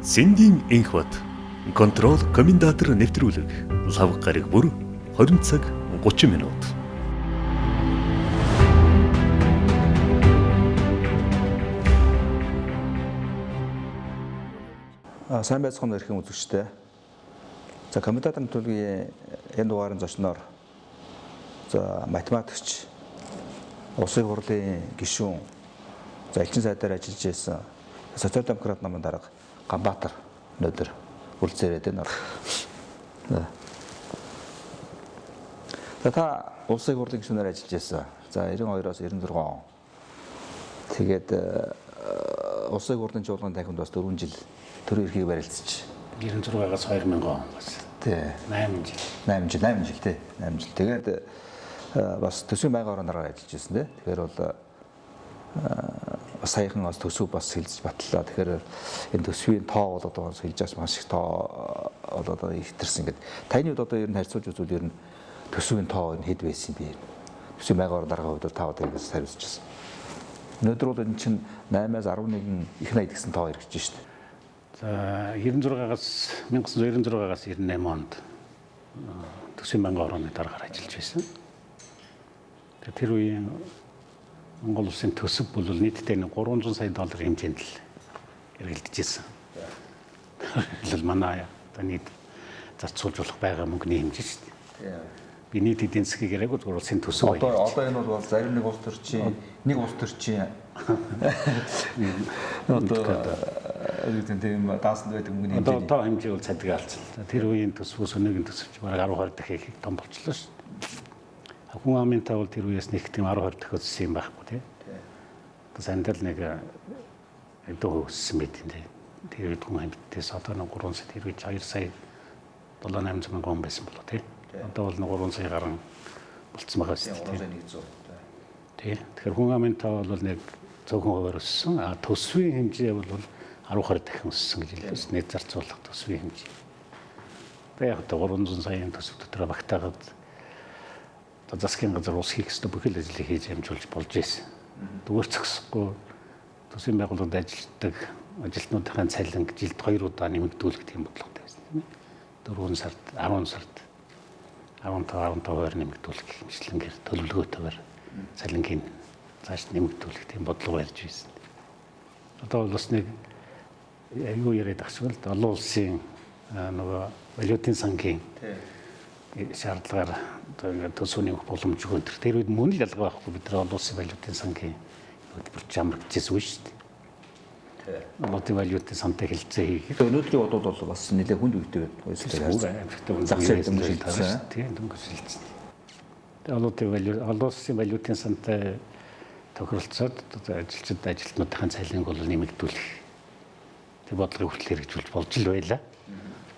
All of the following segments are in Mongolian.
Сэндийн энх бод контрол комендатор нэвтрүүлэг лав гараг бүр 20 цаг 30 минут. Сайн байцгаана эрхэм үзэгчдээ. За комментатор нэвтрүүлгийн энэ дугаарын зочноор математикч, улсын хурлын гишүүн, элчин сайдаар ажиллаж байсан социал-демократ намын дарга Ганбаатар өнөөдөр үргэлжлээд байна. Та улсын хурлын гишүүнээр ажиллаж байсан. За 92-оос 96 он. Тэгээд улсын хурлын чуулганы танхимд бас 4 жил төрийн эрхийг барилцж 96-аас 2000 он бас. Тий. 8 жил тий. 8 жил. Тэгээд бас төсвийн байнгын орноор ажиллаж байсан тий. Тэгэхээр бол саяхан бас төсөв бас хэлж батлаа. Тэгэхээр энэ төсвийн тоо бол одоо хэлж байгаа маш их тоо одоо ихтэрсэн гэдэг. Таны хувьд одоо ер нь харьцуулж үзвэл ер нь төсвийн тоо энэ хэд байсан бэ? Төсвийн байнгын орноор хувьд та одоо ингэж хариуцж байна. Өнөөдөр бол энэ чинь 8-аас 11 их 80 гэсэн тоо ирж байна шүү дээ. За 96-аас 1996-аас 98 онд төсвийн байнгын орны дараагаар ажиллаж байсан. Тэр үеийн Монгол улсын төсөв бол нийтдээ $300 сая хэмжээнд л эргэлдэж байсан. Тэгэл манай нийт зарцуулж болох байгаа мөнгөний хэмжээ шүү дээ. Би нийт эдийн засгийг яриаг зүгээр улсын төсөв. Одоо энэ бол зарим нэг улс төрчин одоо тийм даасанд байдаг мөнгөний хэмжээ. Одоо хэмжээ бол цадиг алдсан. Тэр үеийн төсвөөс өнөөгийн төсөвч бараг 10-20 дахин их том болчихлоо шүү дээ. Хүн амын тавал тэр үеэс нэг тийм 10-20 дахин өссөн юм байхгүй тий. Одоо сандал нэг дөө өссөн байт юм тий. Тэр үед хүн амьтдээс одоо нэг 3 сая тэр үед 2 сая 7-800 мянган байсан болоо тий. Одоо бол 3 сая гарan болцсон байгаа шүү дээ. Тий. Тэгэхээр хүн амын тавал бол нэг зөвхөн хуваар өссөн. Төсвийн хэмжээ бол 10-20 дахин өссөн гэж хэлсэн. Нийт зарцуулах төсвийн хэмжээ. Тэгээ яг 300 саяын төсөв дотор багтаагаад засгийн газар ус хийх ёстой бүхэл ажлыг хийж амжуулж болж байсан. Зүгээр зөксөхгүй төсвийн байгууллагад ажилладаг ажилтнуудын цалин жилд 2 удаа нэмэгдүүлэх тийм бодлоготой байсан тийм ээ. 4 сард, 10 сард 15% нэмэгдүүлэх хэмжлэнгээр төлөвлөгөөтэйгээр цалингийн цааш нэмэгдүүлэх тийм бодлого барьж байсан. Одоо бол бас нэг аюу яриад ахшгүй л олон улсын нөгөө валютын сангийн шаардлагаар төсвийн нэмэх боломж өгөн тэр үед мөн л ялгаа байхгүй бид нар олон улсын валютын сангийн хөтөлбөрч амрагдчихсэн үе шүү дээ. Олон валютын сантай хэлцээ хийх. Өнөөдрийн бодвол бол бас нэлээд хүнд үйтэй байна. Зах зээл дөнгөжилсөн. Тийм дөнгөжилсөн. Тэгээ олон улсын валютын сантай тохиролцоод ажилтнуудын цалинг бол нэмэгдүүлэх тэр бодлогыг хүртэл хэрэгжүүлж болж л байлаа.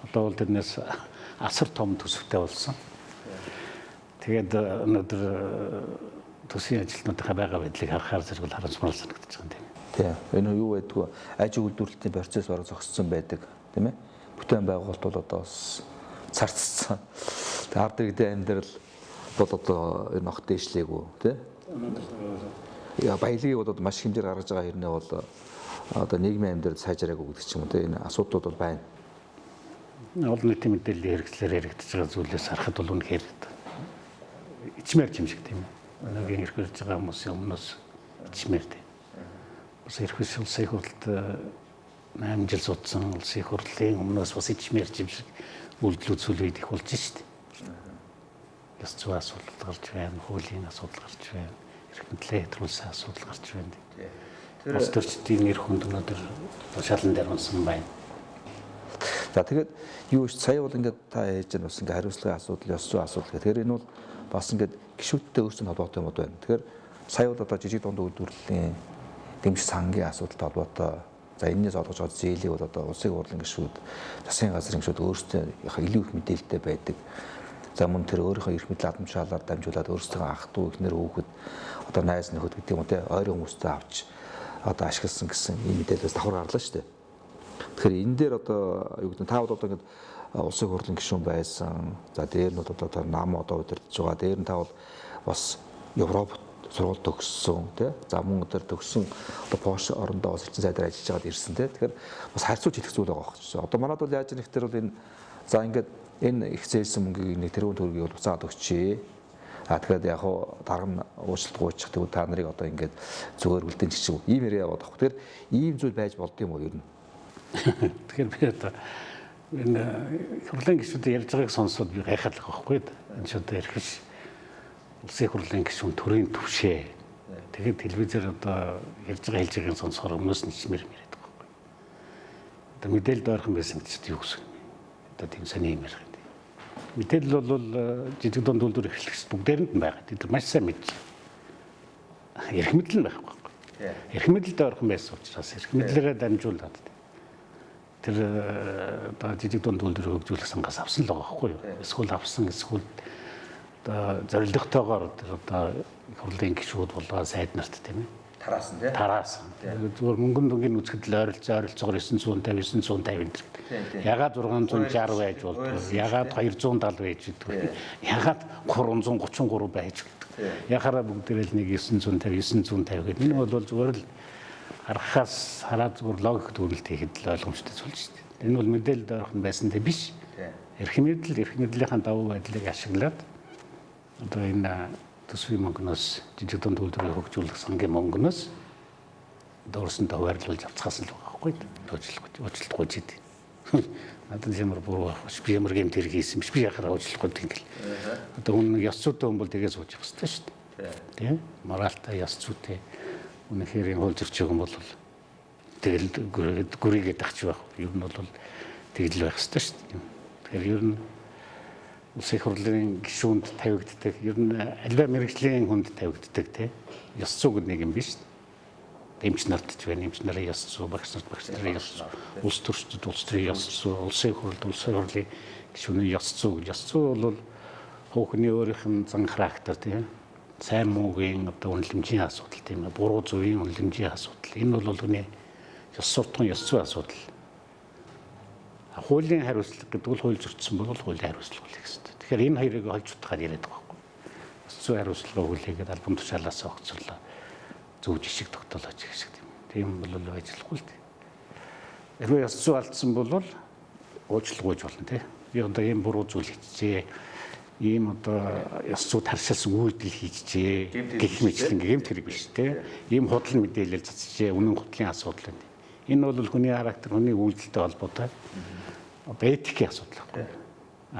Одоо бол тэрнээс асар том төсөвтэй болсон. Тэгээд өнөөдөр төсвийн ажилтнуудынхаа байгаа байдлыг харахаар зэрэг харамсмал санагдаж байгаа юм. Тийм. Энэ юу байдгүй аж үйлдвэрлэлийн процесс бараг зогссон байдаг, тийм ээ. Бүтээн байгуулалт бол одоо бас царцсан. Тэгээд ард иргэдийн амьдрал бол одоо энэ огт дээшлээгүй, тийм. Баялагийг бол одоо маш хэмжээр гаргаж байгаа хэрнээ бол одоо нийгмийн амьдрал сайжраагүй гэдэг ч юм уу, тийм. Энэ асуудлууд бол байна. Олон нийтийн мэдээллийн хэрэгслээр яригдж байгаа зүйлээс харахад бол үнэхээр ичмээр юм шиг тийм ээ. Өнөөгийн эрх барьж байгаа хүмүүсийн өмнөөс ичмээр тийм. Бас эрх улсын хурлд 8 жил судсан улсын хурлын өмнөөс бас ичмээр юм шиг үйлдэл үзүүлээд их болж шít. Яс зүй асуудал гарч байна, хуулийн асуудал гарч байна, эрх мэдлээ хэтрүүлсэн асуудал гарч байна. Бас төрчдийн эрх хүнд өнөөдөр шалан дээр унсан байна. За тэгээд юу ч сая бол ингээд та яаж яах бас ингээд хариуцлагын асуудал, ёс зүйн асуудал гэх. Тэгэхээр энэ бол бас ингээд гишүүдтэй өөрсдөө холбоотой юмуд байна. Тэгэхээр сая бол одоо жижиг дунд үйлдвэрлэлийн дэмжих сангийн асуудалтай холбоотой. За энэс олгож байгаа зээлийг бол одоо улсын хурлын гишүүд, засгийн газрын гишүүд өөрсдөө илүү их мэдээлэлтэй байдаг. За мөн тэр өөрийнхөө эрх мэдлийн албан тушаалаар дамжуулаад өөрсдөө ах トゥ эхнэр хүүхэд одоо найз нөхөд гэдэг юм уу те ойрын хүмүүстэй авч одоо ашигласан гэсэн ийм мэдээлэлээс давхар гарлаа шүү дээ. Тэгэхээр энэ дээр одоо юу гэдэг нь та бол одоо ингээд улсын хурлын гишүүн байсан. За дээр нь бол одоо нам одоо удирдах байгаа. Дээр нь та бол бас Европ сургууль төгссөн тий. За мөн өдөр төгссөн одоо Польш орондоо бас элчин сайдаар ажиллаж байгаад ирсэн тий. Тэгэхээр бас харьцуулж хэлэх зүйл байгаа байхгүй. Одоо манайд бол яаж нэхтэр бол энэ за ингээд энэ их зээлсэн мөнгийг нэг тэрүүн төгрөгийг бол буцаад өгчээ. Тэгэхээр яг хуу дарга нь уучлалт гуйчих тэгвэл та нарыг одоо ингээд зүгээр үлдэн чиг ийм яриа яваад байгаа. Тэгэхээр ийм зүйл байж болд юм уу ер нь? Тэгэхээр би одоо энэ хурлын гишүүд ярьж байгааг сонсоод би гайхаад байгаа байхгүй. Энэ ч одоо ярих ш. Улсын хурлын гишүүн төрийн төвшөө. Тэгээд телевизээр одоо ярьж байгаа хэлж байгааг сонсохоор өмнөөс нь чимэр яриад байгаа байхгүй. Одоо мэдээлэл ойрхон байсан гэж юу гэсэн. Одоо тийм сони юм ярих. Мэдээлэл бол жижиг дунд үйлдвэр эрхлэгч бүгдээрэнд нь байгаа. Тэд маш сайн мэдж. Эрх мэдэл нь байхгүй. Эрх мэдэлд ойрхон байсан учраас эрх мэдлээрээ дамжуулаад тэр одоо жижиг дунд үйлдвэр хөгжүүлэх сангаас авсан л байгаа байхгүй юу? Эсвэл авсан эсвэл одоо зорилготойгоор тэр одоо хурлын гишүүд болоо сайд нарт тийм ээ. Тараасан тий. Тараасан. Зүгээр мөнгөн дүнгийн үзэхэд л ойролцоогоор 950 950 энэ. Ягаад 660 байж болдгоо? Ягаад 270 байж болдгоо? Ягаад 333 байж болдгоо? Яхаараа бүгдээрээ л нэг 950 950 гэдэг. Энэ бол зүгээр л харахаас хараад зүгээр логик төрөлт хийхэд л ойлгомжтой зүйл шүү дээ. Энэ бол мэдээлэлд ойрхон байсан те биш. Эрх мэдлийнхаа давуу байдлыг ашиглаад одоо энэ төсвийн мөнгнөөс жижиг дунд үйлдвэрийг хөгжүүлэх сангийн мөнгнөөс дөрсөн товарлуулж авцгаас л байгаа байхгүй уучлалт гуйж идэв. Надад ямар буруу байх биш. Би ямар гэмт хэрэг хийсэн биш. Би яхаар уучлалт гуйдаг ингээл. Одоо хүн ёс зүйтэй хүн бол тэгээс ууж явах хэрэгтэй шүү дээ. Тийм. Моралтай ёс зүйтэй үнэхээр хууль зөрчиг юм бол тэгэл гүрийгээ дагч байх. Ер нь бол тэгэл байх хэрэгтэй шүү дээ. Тэгэхээр ер нь улсын хурлын гишүүнд тавигддаг, ер нь альва мэрэгжлийн хүнд тавигддаг тийм ёс зүйг нэг юм биш. Эмч нарт ч байна, эмч нарын ёс зүй, багш нарын ёс зүй, улс төрчид улс төрийн ёс зүй, улсын хурлын гишүүний ёс зүй бол хөөхний өөрийнх нь зан характер тийм сайн муугийн одоо үнэлэмжийн асуудал тийм ээ, буруу зөвийн үнэлэмжийн асуудал. Энэ бол хүний ёс суртахуун ёс зүйн асуудал. Хуулийн хариуцлага гэдэг нь хууль зөрчсөн бол хуулийн хариуцлага хийх хэрэгтэй. Тэгэхээр энэ хоёрыг холж утгаар яриад байгаа байхгүй. Ёс зүйн хариуцлага хүлээгээд албан тушаалаас огцорлоо. Зөв жишг тогтоолооч гэх шиг тийм бол ажиллахгүй л дээ. Хэрвээ ёс зүй алдсан бол уучлалт гуйж болно тийм. Би одоо ийм буруу зүйл хийчихээ. Ийм одоо ёс зүй таршилсан үйлдэл хийчихээ. Гэх мэтлэн гэмт хэрэг биш тийм. Ийм худал мэдээлэл цацчихээ. Үнэн худлын асуудал энэ. Энэ бол хүний характер, хүний үйлдэлтэй холбоотой. Одоо этикийн асуудал байхгүй.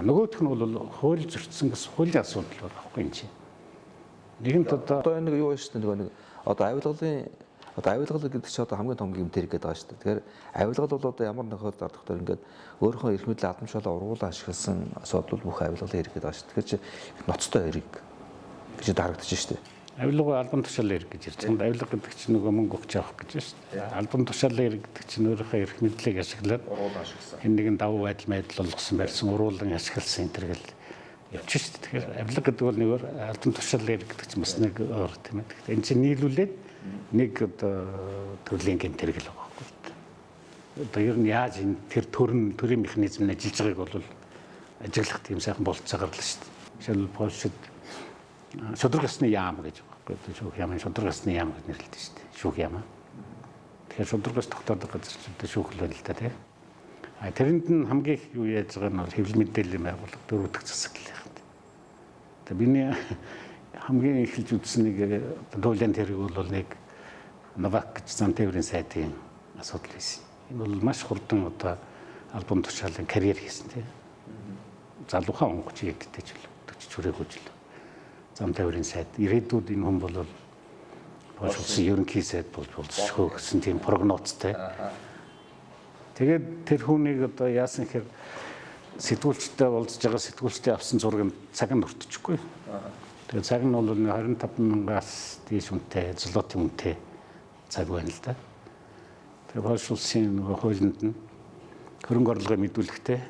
Нөгөөх нь бол хууль зөрчсөн гэсэн хуулийн асуудал байхгүй юм чинь. Нэгэнт одоо нэг юу шүү дээ нэг одоо авилгал гэдэг чинь одоо хамгийн том юм тэр гэдэг байгаа шүү дээ. Тэгэхээр авилгал бол одоо ямар нэг хөл дардахтаар ингээд өөрийнхөө эрх мэдэл алдамжуулаа ургуулаа ашигласан асуудал бүх авилгалын хэрэг гэдэг байгаа шүү дээ. Тэгэхээр чи ноцтой хэрэг гэж харагдаж шүү дээ. Авилга албан тушаалын хэрэг гэж ярьж байгаа. Авилга гэдэг чинь нөгөө мөнгө өгч авах гэж байна шүү дээ. Албан тушаалын хэрэг гэдэг чинь өөрийнхөө эрх мэдлийг ашиглаад ургуулаа ашигласан. Энэ нэгэн давуу байдал болгосон барьсан уруулан ашигласан энэ төрөл явж шүү дээ. Тэгэхээр авилга гэдэг бол нэг албан тушаалын хэрэг гэдэг чинь бас нэг өөр тийм ээ. Тэгэхээр энэ чинь нийлүүлээд нэг одоо төрлийн гэмт хэрэг л байгаа байхгүй. Одоо ер нь яаж энэ тэр төрийн механизм нь ажиллаж байгааг бол ажиглах тийм сайхан болцоогаар л шүү дээ. Жишээлбэл Польшид шудраг ёсны яам гэж байгаа байхгүй. Шүүх яамын шудраг ёсны яам гэж нэрлэдэг шүү дээ. Шүүх яам. Тэгэхээр шудраг ёс тогтоодог газар чинь шүүх л байна л да тийм. Тэрэнд нь хамгийн их юу яаж байгаа нь бол хэвлэл мэдээллийн байгууллага дөрөвдөг засаг л юм. Тэгээ миний хамгийн эхэлж үзсэн нэг хуулийн хэрэг бол нэг Новак гэж зам тээврийн сайдын асуудал байсан. Энэ бол маш хурдан одоо албан тушаалын карьер хийсэн тийм. Залуухан 30 эдтэй ч л 40 хүрээгүй ч л. Зам тээврийн сайд ирээдүйд энэ хүн бол Польш улсын ерөнхий сайд болж болцсохоо гэсэн тийм прогнозтой. Тэгээд тэр хүнийг одоо яасан гэхээр сэтгүүлчтэй уулзж байгаа сэтгүүлчтэй авсан зураг цаг нь өртчихгүй. Тэгээд цаг нь бол 25,000-аас дээш үнэтэй, злотын үнэтэй цаг байна л да. Тэгээд Польш улсын нөгөө хуулинд нь хөрөнгө орлогыг мэдүүлэхдээ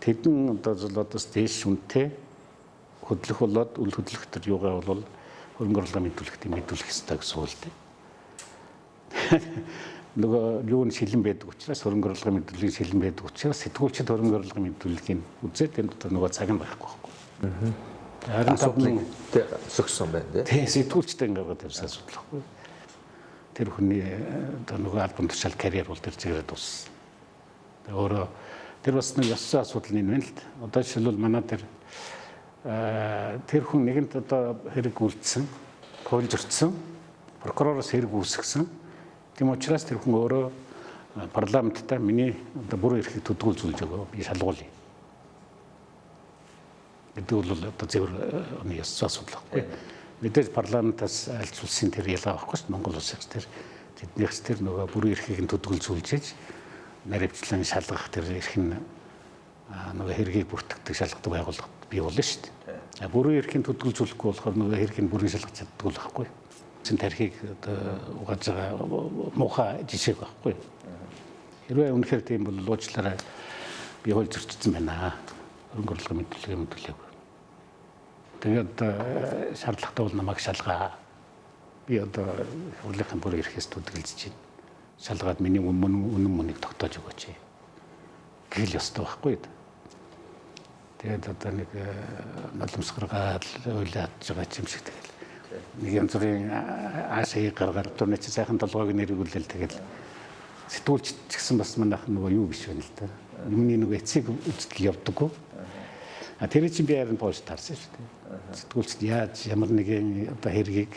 тэдэн одоо злотоос дээш үнэтэй хөдлөх болоод үл хөдлөх төр юугаа бол хөрөнгө орлогыг мэдүүлэх ёстой гэсэн үг л дээ. Нөгөө юу н шилэн байдаг учраас хөрөнгө орлогын мэдүүлгийн шилэн байдаг учраас сэтгүүлчид хөрөнгө орлогын мэдүүлгийг үзээд энэ нөгөө цаг нь байхгүй байхгүй. Харин асуудлыг зөвсөн байна тий. тий сэтгүүлчтэй ингээд тавьсан асуудал байхгүй. Тэр хүний одоо нөгөө албан тушаал карьер бол тэр чигээр дууссан. Тэгээ өөрөө тэр бас нэг ёссон асуудал нь байна л да. Одоо жишээлбэл манай тэр хүн нэгэнд одоо хэрэг үлдсэн, хууль зөрчсөн, прокуророос хэрэг үүсгэсэн. Тийм учраас тэр хүн өөрөө парламенттай миний одоо бүрэн эрхийг төдгүүлжүүлж өгөө би шалгуулъя. Гэдэг бол одоо зөвхөн оны ёссон асуудал байхгүй. Мэдээж парламентаас альц улсын тэр ялгаа авахгүй шүү дээ. Монгол улсаас тэр тэднийхс тэр нөгөө бүрэн эрхийг нь төдгүүлжүүлж наривчлан шалгах тэр эрх нь нөгөө хэргийг бүртгэдэг шалгадаг байгууллага бий болно шүү дээ. Бүрэн эрхийн төдгүүлжүүлэхгүй болохоор нөгөө хэргийг бүрэн шалгах чаддгүй л байхгүй. Чин тархийг одоо угааж байгаа муухай жишээ байхгүй. Хэрвээ үнэхээр тийм бол уучлаарай би хууль зөрчсөн байна. Хөрөнгө оруулалтын мэдүүлгээ мэдүүлээгүй. Тэгээд шаардлагатай бол намайг шалгаа. Би одоо хуулийнхын бүрэн эрхээс төдөлж чинь шалгаад миний үнэн мөнийг тогтоож өгөөч. Гэл ёстой байхгүй. Тэгээд одоо нэг нулимсгаргаад уйлаад байгаа юм шиг тэгэл. Нэг янз бүрийн аашаа гаргаар түрний чи сайхан толгойг нэргүүлэл тэгэл сэтгүүлч гэсэн бас манайх нөгөө юу биш байна л да. Юмны нөгөө эцэг үздэл явдаггүй. Тэр чинь би харин пост тарсан шүү дээ. Сэтгүүлчд яаж ямар нэгэн одоо хэргийг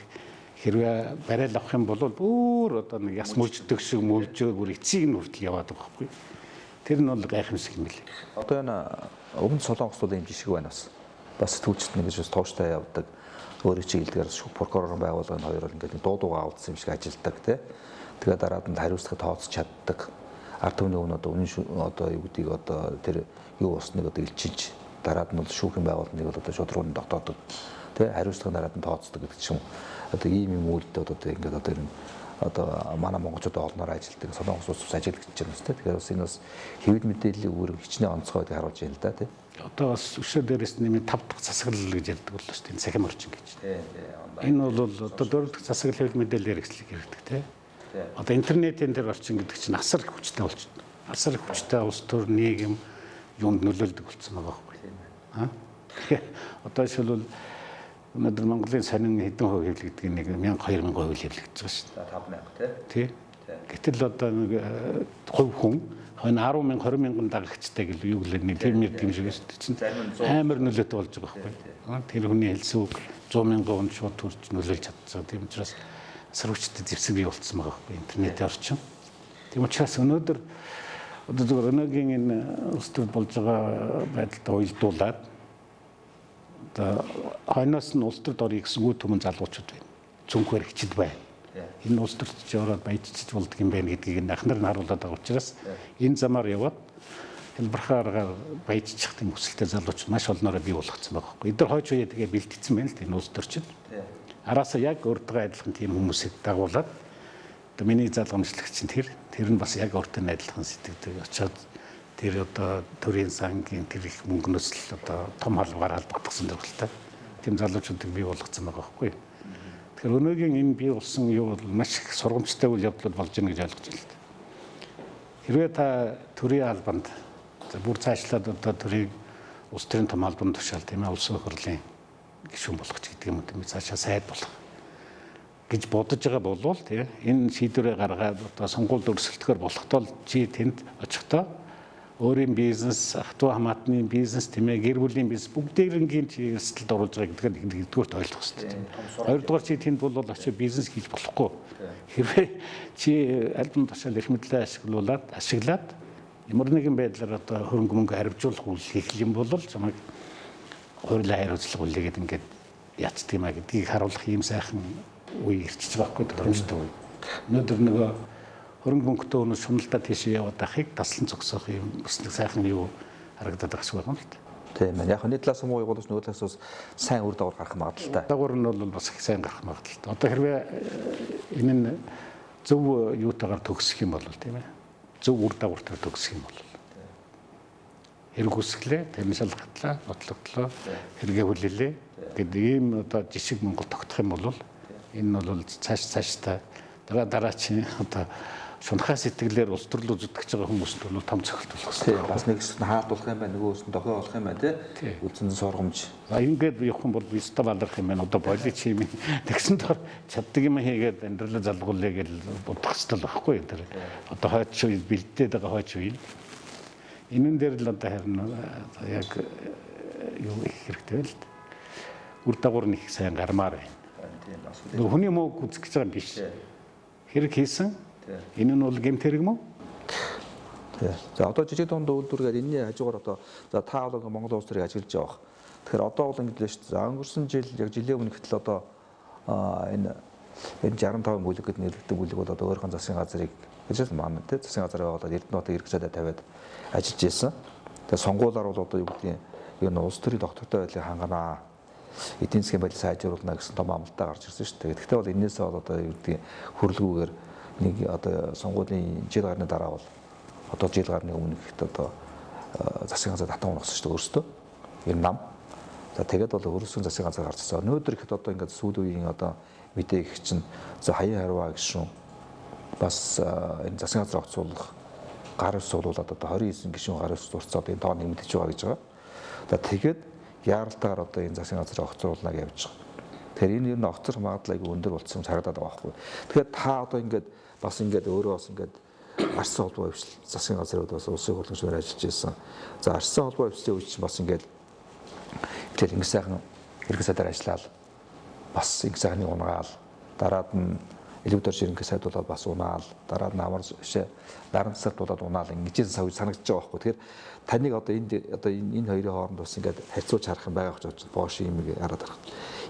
хэрвээ барайл авах юм бол бүр одоо нэг яс мөрждөг шиг мөржөө бүр эцэг нь хүртэл яваад байгаа байхгүй. Тэр нь бол гайхамшиг юм билээ. Одоо энэ өмнө Солонгост ийм жишг байна бас. Бас сэтгүүлчд нэг гэж тооштой явдаг. Өөрийн чиглэлээр прокурорын байгууллагын хоёр бол ингээд дуудуугаа авдсан юм шиг ажилдаг тий. Тэгээд дараад нь хариуцлагыг тооцож чаддаг. Ард түмний өмнө одоо юу гэдгийг одоо тэр юу усныг одоо илчилж дараад нь бол шүүхийн байгууллагыг бол одоо шудруунд тогтоодог. Тэ хариуцлагыг дараад нь тооцдог гэдэг чинь одоо ийм юм үйлдэл одоо ингээд одоо энэ одоо манай монголчууд олноор ажилтдаг Солонгос улс ажиглагч юм тест. Тэгэхээр бас энэ бас хэвлэл мэдээллийн үүрэг хичнээн онцгой байгааг харуулж байна л да тий. Одоо бас өшөө дээрээс нэмээд 5 дахь засаглал гэж ярьдаг боллоо шүү дээ. Цахим орчин гэж. Энэ бол одоо 4 дахь засаглал хэвлэл мэдээлэл хэрэгслийг ярьдаг тий. Одоо интернетийн дээр орчин гэдэг чинь асар их хүчтэй болчихно. Асар их хүчтэй улс төр нийгэм юунд нөлөөлдөг болсон байгаа байхгүй. Одоо жишээлбэл өнөөдөр Монголын сонин хэдэн хувь хэвлэгддэг нэг 1000-2000 хувь хэвлэгдэж байгаа шүү дээ. 500000 тий. Гэтэл одоо нэг хувь хүн хойно 10,000 20,000 дагагчтай гэл юу гэлээ нэг тийм юм шиг шүү дээ. Чинь амар нөлөөтэй болж байгаа байхгүй. Тэр хүний хэлсэн үг 100,000 хүн шууд төрж нөлөөлж чадчихсан. Тийм учраас асар хүчтэй зэвсэг бий болцсон байгаа байхгүй интернетийн орчин. Тийм учраас өнөөдөр одоо зөвхөн өнөөгийн энэ улс төр болж байгаа байдалтай уялдуулаад одоо хойноос нь улс төрд орё гэсэн үе төмөн залуучууд байна. Цүнхвэр хичэд байна. Энэ улс төрт ч ороод баяжчиж болдго юм байна гэдгийг анхнаар нь харуулдаг байгаа учраас энэ замаар яваад хэлбэрхааргаар баяжчих тийм хүсэлтэй залуучууд маш олноороо бий болгоцсон байгаа байхгүй. Эдгээр хойч үе тэгээ бэлтгэсэн байна л тийм улс төрчид. Араасаа яг өөртөө адилхан тийм хүмүүсийг дагуулад одоо миний залгамжлагч чинь тэр нь бас яг өөртөө адилхан сэтгэдэг очоод тэр одоо төрийн сангийн тэр их мөнгнөөс л одоо том халуугаар алдагдсан дөрвөлтэй тийм залуучуудыг бий болгоцсон байгаа байхгүй. Тэгэхээр өнөөгийн энэ бий болсон юу бол маш их сургамжтай үйл явдлууд болж байна гэж ойлгож байна л да. Хэрвээ та төрийн албанд бүр цаашлаад одоо төрийн улс төрийн том албан тушаал тийм ээ улсын хурлын гишүүн болгох гэдэг юм уу цаашаа сайд болох гэж бодож байгаа болвол тийм энэ шийдвэрээ гаргаад одоо сонгуульд өрсөлдөхөр болохдоо чи тэнд очихдоо өөрийн бизнес, ах トゥ хамаатны бизнес тийм ээ гэр бүлийн бизнес бүгдээрнгийн чи эрсдэлд оруулж байгаа гэдгээр нэгдүгээрт ойлгох хэрэгтэй. Хоёрдугаар чи тэнд бол очиж бизнес хийж болохгүй. Хэрвээ чи албан тушаал эрх мэдлээ ашиглаад ямар нэгэн байдлаар одоо хөрөнгө мөнгө харивжуулах үйл хийх юм бол чамайг хуулийн хариуцлага үлээгээд ингээд яцдаг юм а гэдгийг харуулах юм сайхан үе ирчихэж байгаа хгүй томчтой үе. Өнөөдөр нөгөө хөрөнгө мөнгөтэй өнөө шуналдаа тийшээ яваад ахыг таслан зогсоох юм бас нэг сайхан юу харагдаад байгаа шиг байна л да. Тийм ээ. Яг нэг талаас муу явуулж нөгөө талаас бас сайн үр дагавар гарах магадaltaй. Дагавар нь бол бас их сайн гарах магадaltaй. Одоо хэрвээ энэ нь зөв юутайгаар төгсөх юм бол тийм ээ. Зөв үр дагавартай төгсөх юм бол хэрэг үсгэлээ, тэрний шалгатлаа, нотлогдлоо, хэрэгээ хүлээлээ гэдэг ийм одоо жишг Монгол тогтох юм бол энэ бол цаашдаа дараа чинь одоо шунхаа сэтгэлээр улс төрлөө зүтгэж байгаа хүмүүст бол том цогт болох тий бас нэг хэсэг нь хаалт болох юм байна, нөгөөс нь дохио болох юм байна тий. Үлдсэн сургамж. Ингээд явах юм бол биста баларх юм байна. Одоо болич юм тэгсэн дор чаддаг юм хийгээд амьдралаа залгуулъя гэж бодох хэрэгтэй л байхгүй тэр. Одоо хойч үе бэлдээд байгаа хойч үе. Энэ дээр л одоо харин яг юу их хэрэгтэй л. Үр дагавар нэг сайн гармаар байна. Тийм бас. Хүний мөг үзэх гэж байгаа юм биш. Хэрэг хийсэн. Энэ нь бол гэмт хэрэг мөн? Тий. За одоо жижиг дунд үйлдвэргээр энэний хажуугаар одоо за та бол Монгол улс төрийг ажиллаж байгаа. Тэгэхээр одоо бол ингэж л шүү дээ. За өнгөрсөн жил яг жилийн өмнө гэтэл одоо энэ 65 бүлэг гэдэг нэрлэгдэх бүлэг бол одоо өөрийнхөө засгийн газрыг гэж маань тий засгийн газраа болоод Эрдэнэтийн ирэх цаадаа тавиад ажиллаж ирсэн. Тэгээ сонгуулиар бол одоо юу гэдгийг ер нь улс төрийн доктортой байдлыг ханганаа эдийн засгийн байдлыг сайжруулна гэсэн том амлалтаа гарч ирсэн шүү дээ. Гэхдээ бол энээсээ бол одоо юу гэдгийг хөрлгүүгээр нэг одоо сонгуулийн жил гарны дараа бол одоо жил гарны өмнө гэхэд одоо засгийн газар татан унагсан шүү дээ өөрөөсөө. Энэ нам. За тэгээд бол өөрөөсөө засгийн газар гарч ирсэн. Өнөөдөр ихэд одоо ингээд сүүлийн үеийн одоо мэдээ гэх чинь за хаян харваа гişүн бас энэ засгийн газар огцуулах гар ус суулуулад одоо 29 гişүн гар ус зурцаад энэ тоо нэмэгдэж байгаа гэж байгаа. За тэгээд яаралтаар одоо энэ засгийн газар огцруулнаа гэж явж байгаа. Тэгэхээр энэ ер нь огцрох магадлал айгүй өндөр болсон харагдаад байгаа байхгүй. Тэгэхээр та одоо ингээд бас ингээд өөрөө бас ингээд арсан холбоо хвшил засгийн газрууд бас улсын хурлын ажиллаж байсан. За арсан холбоо хвшлийн үеч бас ингээд тэгэл ингэ сайхан иргэн сайдаар ажиллаад бас ингэ сайхны унгаал дараад нь электр ширингээ сайдуулаад бас унаал дараад нь амар наран засартуулаад унаал ингэж сав санагдаж байгаа байхгүй. Тэгэхээр таныг одоо энэ хоёрын хооронд бас ингээд харьцуулж харах юм байгаа гэж бодож боош юм хараад байгаа.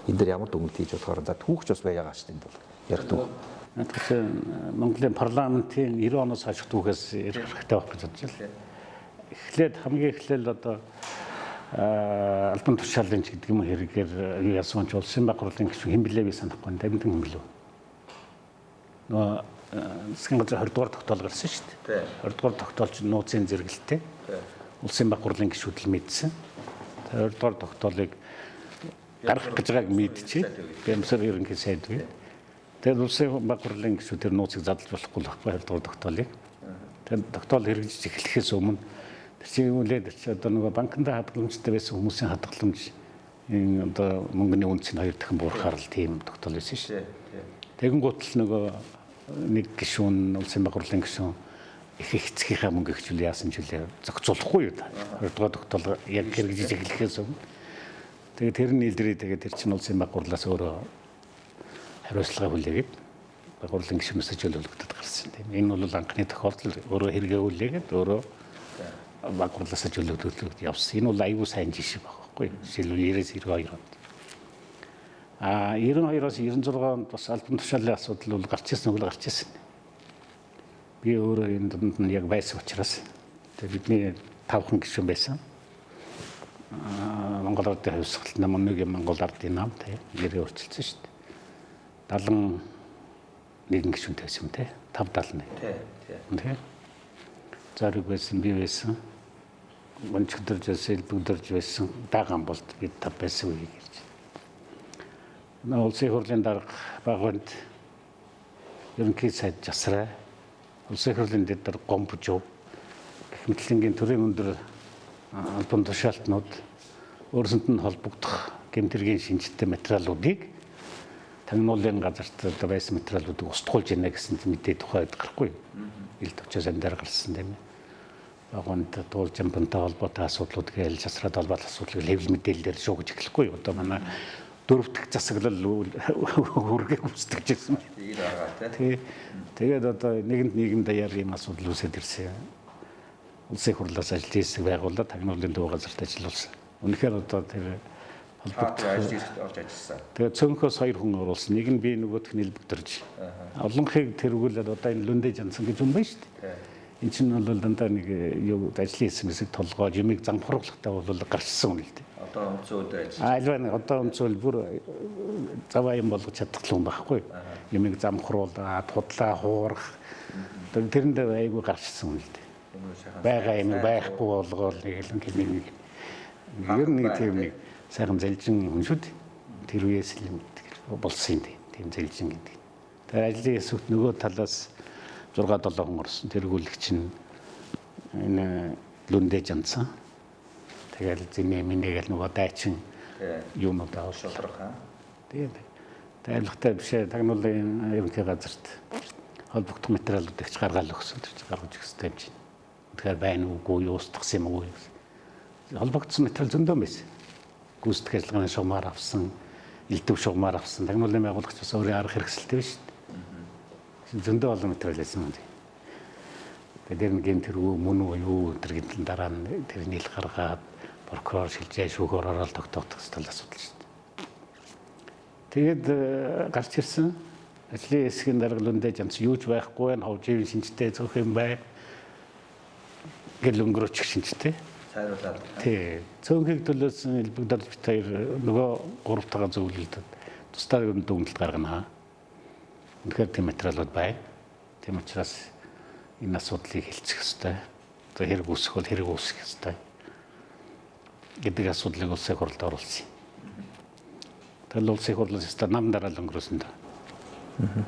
Энэ дээр ямар дүгнэлт хийж болохоор за түүхч бас байгаа шүү дээ энэ бол ярих дүг. Тэгэхээр Монголын парламентын 90 оноос хойш түүхээс ярих хэрэгтэй байх гэж бодож байна. Эхлээд хамгийн эхлээл одоо албан тушаалын ч гэдэг юм хэрэгээр юу яасан ч улсын баг хурлын гишүүн хэн блэ би санахгүй Давидхан хэн блэ. Нөө засгийн газар 20 дугаар тогтоол гарсан шүү дээ. 20 дугаар тогтоол чинь нууцын зэрэгэлтэй. Улсын баг хурлын гишүүдэл мэдсэн. 20 дугаар тогтоолыг гаргах гэж байгааг мэдчихээ. Бямсар ерөнхий сайд үе. Тэгээд улсын баг хурлын гишүүдээр нууцыг задлж болохгүй л байхгүй 20 дугаар тогтоолыг. Тэгээд тогтоол хэрэгжиж эхлэхээс өмнө тэр чинь үлээд чи одоо нөгөө банкнд хадгаламжтай байсан хүмүүсийн хадгаламж энэ одоо мөнгөний үнц нь 2 дахин буурахаар л тийм тогтоол байсан шүү. Тэгэн гутал нөгөө нэг гишүүн улсын баг хурлын гишүүн их эцгийнхаа мөнгө ихжүүл яасан ч үлээ зохицуулахгүй юу та. 2 дугаар тогтоол яг хэрэгжиж эхлэхээс өмнө. Тэгээд тэр нь илдрээ тэгээд тэр чинь улсын баг хурлаас өөрөө хариуцлага хүлээгээд баг хурлын гишүүнээс чөлөөлөгдөд гарсан тийм. Энэ бол анхны тохиолдол өөрөө хэрэгжүүлээгээд өөрөө баг хурлаас чөлөөлөгдөд явсан. Энэ бол аюул сайн жишээ байхгүй. Жишээлбэл 90-92 онд. 92-оос 96 онд бас албан тушаалын асуудал бол гарч ирсэн үгүй гарч ирсэн. Би өөрөө энэ дунд нь яг байсан учраас тэгээ бидний 5хан гишүүн байсан. Монгол Ардын хувьсгалт нам нэг Монгол Ардын нам тий нэрээ өөрчилсөн шүү дээ. 71 гишүүнтэй байсан юм тий 571. Тий. Зариг байсан би байсан. Гончгдэрж байсан, бүгдэрж байсан, даган болт бид 5 байсан үе гэж. Улсын хурлын дарга багт ерөнхий сайд жасраа улсын хурлын дэд гомбжов гэмтлэнгийн төрийн өндөр албан тушаалтнууд өөрсөнд нь холбогдох гэмтэргийн шинжтэй материалуудыг тагнуулын газарт байсан материалуудыг устгуулж ийнэ гэсэн мэдээ тухайд гарахгүй. Ил төвчөөс энэ дээр гарсан тийм ээ. Багт дуулжин бунтай холбоотой асуудлууд гээл жасраад холбоотой асуудлыг хэвлэл мэдээлэлээр шүүгэж эхлэхгүй. Одоо манай 4 дахь засаглал хүргээг үүсгэж ирсэн. Тэгээд одоо нэгэн даяар ийм асуудал үүсээд ирсэн. Улсын хурлаас ажил хийсэг байгууллага тагнуулын төв газарт ажиллуулсан. Үнэхээр одоо тэр холбогдох орж ажилласан. Тэгээд цөөнхөөс 2 хүн оруулсан. Нэг нь би нөгөөх нь элбэгдэрж. Олонхыг тэргүүлээд одоо энэ лүндэ жансан гэж юм байна шүү дээ. Энд чинь бол дандаа нэг юу ажлын хэсэг толгойж юмыг замхруулахтай бол гарчсан юм л дээ. Одоо өнцөө өдөр ажиллаж. Альваа одоо өнцөө бүр заваа юм болгож чадах юм байхгүй. Юмыг замхруулаад худлаа хуурах. Тэрэнд айгүй гарчсан юм л дээ. Бага юм байхгүй болгоол нэг юм. Ер нь тийм нэг сайхан залжин хүн шүү дээ. Тэр үеэс л юм болсон юм тийм залжин гэдэг. Тэр ажлын хэсэгт нөгөө талаас 6-7 хүн орсон. Тэргүүлэгч нь энэ лүндэ жанцсан. Тэгэл зинэ минэгээл нөгөө дайчин юмнууд аваад хаа. Тэгээд тайлхтай бишээ тагнуулын ерөнхий газарт холбогдох материалууд их гаргаал өгсөн. Тэр гаргаж өгсөн юм чинь. Тэгэхээр байна уугүй юу устгасан юм уу? Холбогдсон материал зөндөө байсан. Гүйцэтгэх ажиллагааны шугамар авсан, элдв шугамар авсан. Тагнуулын байгуулагч бас өөрийн арга хэрэгсэлтэй биш шүү дээ. Зөндөө олон материал байсан юм. Тэгээд нэг юм тэргүй мөн үү юу тэр гэдэг дараа нь тэрний ил гаргаад прокурор шилжээ шүүхөөр ороод тогтоох талаас асуудал шүү дээ. Тэгээд гарч ирсэн ажлын хэсгийн даргалуундаа жамц юуч байхгүй байна. Ховжийн шинжтэй зөвх юм бай. Гэл өнгөрөөч шинжтэй. Сайруулаад. Тий. Цөөнхийг төлөөсөн элбэгдэл бит хоёр нөгөө 3 тагаа зөвлөлдөд тусдаа юм дүгнэлт гаргана. Тэгэхээр тийм материалууд байна. Тийм учраас энэ асуудлыг хэлцэх ёстой. Одоо хэрэг үүсгэл хэрэг үүсгэх ёстой. Гэдэг асуудлыг улсын хурлд оруулсан. Тэгэл улсын хурлаас өстө нам дараал өнгөрөөсөн даа.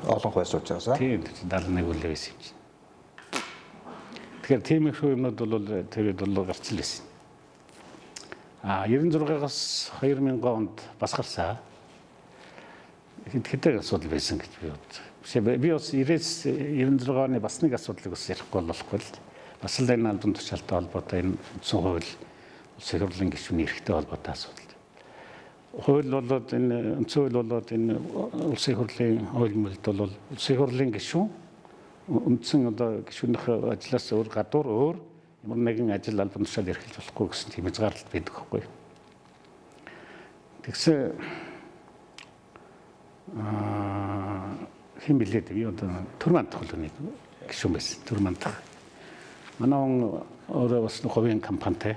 Олон хойс уучаасаа. Тийм 71 үл байсан юм чинь. Тэгэхээр тийм их юмнууд бол тэгээд бол гарч ирсэн. 96-аас 2000 онд бас гарсаа. Хэдэн асуудал байсан гэж би бодсон. Би бас 96 оны бас нэг асуудлыг бас ярихгүй болохгүй л. Бас л энэ албан тушаалтай холбоотой энэ үндсэн хууль улсын хурлын гишүүний эрхтэй холбоотой асуудал. Хууль болоод энэ үндсэн хууль болоод энэ улсын хурлын хуулимд бол улсын хурлын гишүүн үндсэн одоо гишүүнийх ажлаас өөр гадуур өөр ямар нэгэн ажил албан тушаал эрхэлж болохгүй гэсэн тийм хязгаарлалт байдаг байхгүй. Тэгсэн хэм билээд би одоо Төрмандах хөлөөний гишүүн байсан. Төрмандах. Манай он өөрөө бас хувийн компанитай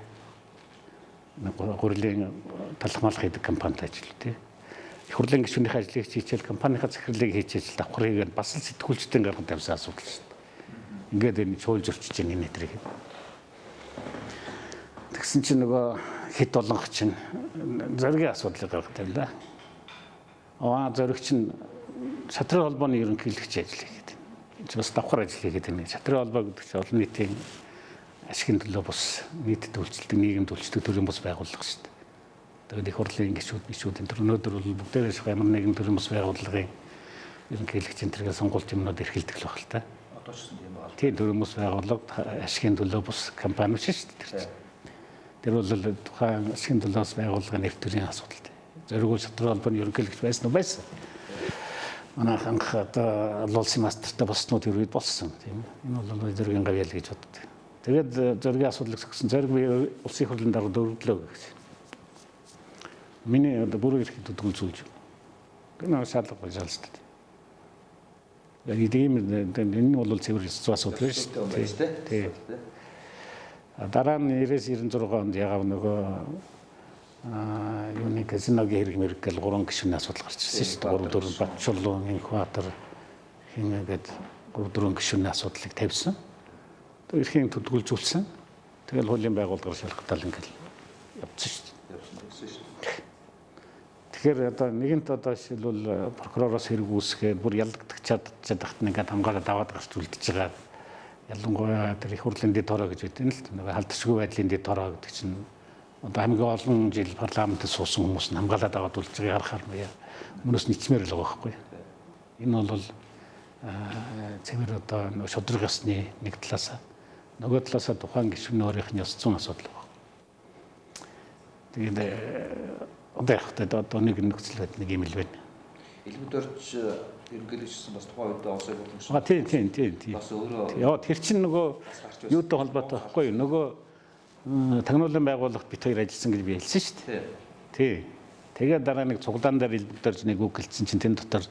гурилын талхмал хийдэг компанитай ажилладаг. Их хурлын гишүүнийхээ ажлыг хийчихэл компанийнхаа захирлыг хийчихэл давхрыг бас л сэтгүүлчдийн гарган тавьсан асуудал шүү дээ. Ингээд энэ чуулж өрчиж байгаа энэ нэтрийг. Тэгсэн чинь нөгөө хит олонх чинь зоригийн асуудлыг гаргах тавилаа. Зориг чинь шатрын холбооны ерөнхийлөгч ажил хийгээд байна. Бас давхар ажил хийгээд байна. Шатрын холбоо гэдэг чинь олон нийтийн ашигын төлөө бус нийтэд үйлчлдэг нийгэмд үйлчлдэг төрлийн бус байгууллага шүү дээ. Тэгээд их хурлын гишүүд энэ өнөөдөр бол бүгдээрээ ямар нэгэн төрлийн бус байгууллагын ерөнхийлөгчийн тэргээ сонгуульч юмнууд эрхэлдэг л байх л та. Одоо ч тийм байна. Тийм төрлийн бус байгууллага ашигын төлөө бус компани биш шүү дээ. Тэр бол тухайн ашигын төлөөс байгууллагын нэр төрийн асуудал. Зоригуул шатрын холбооны ерөнхийлөгч байсан уу байсан. Манай анх одоо улсын мастертай боснууд тэр үед болсон тийм. Энэ бол зоригийн гавьяал гэж боддог. Тэгээд зоригийн асуудлыг зөксөн зориг би улсын хурлын дараа дөрвөлөө гэж. Миний одоо бүрэн эрхийг төгөлзүүлж. Энэ шаардлага болж байгаа шүү дээ. Яг ийм энэ бол цэвэр асуудал биш үү? Тийм. Дараа нь 90-96 онд яг нөгөө юуны казиногийн хэрэг мэрэгэл 3 гишүүний асуудал гарч ирсэн шүү дээ. 3-4 Батчулуун, Инхбаатар хингээд 3-4 гишүүний асуудлыг тавьсан. Эрхийн төдгөлжүүлсэн. Тэгэл хуулийн байгууллагаар шалгалтал ингээл явцсан шүү дээ. Тэгэхээр одоо нэгэнт одоо жишээлбэл прокуророос хэрэг үүсгээд бүр ялдагдчихад тахт ингээд хамгаалаад аваад гарч үлдчихэж байгаа. Ялангуяа тэр их хурлын дэд хороо гэж байдаг нь л нэг халдшгүй байдлын дэд хороо гэдэг чинь одоо хамгийн олон жил парламентд суусан хүмүүс нь хамгаалаад аваад үлдэж байгааг харахаар хүмүүс нийцмээр л байгаа байхгүй. Энэ бол цэвэр одоо шудраг ёсны нэг талаасаа нөгөө талаасаа тухайн гишүүний өөрийнх нь ёс зүйн асуудал байна. Тэгээд одоо яг одоо нэг нөхцөл байдал нэг юм л байна. Элбэг ерөнхийлөгчсөн бас тухайн үед улсын хурлын тийм. бас өөрөө яа тэр чинь нөгөө юутай холбоотой байхгүй юу? Нөгөө тагнуулын байгууллагт бит хоёр ажилласан гэж би хэлсэн шүү дээ. Тий. Тэгээд дараа нэг цуглаан дээр элбэгдэрж нэг үг хэлсэн чинь тэн дотор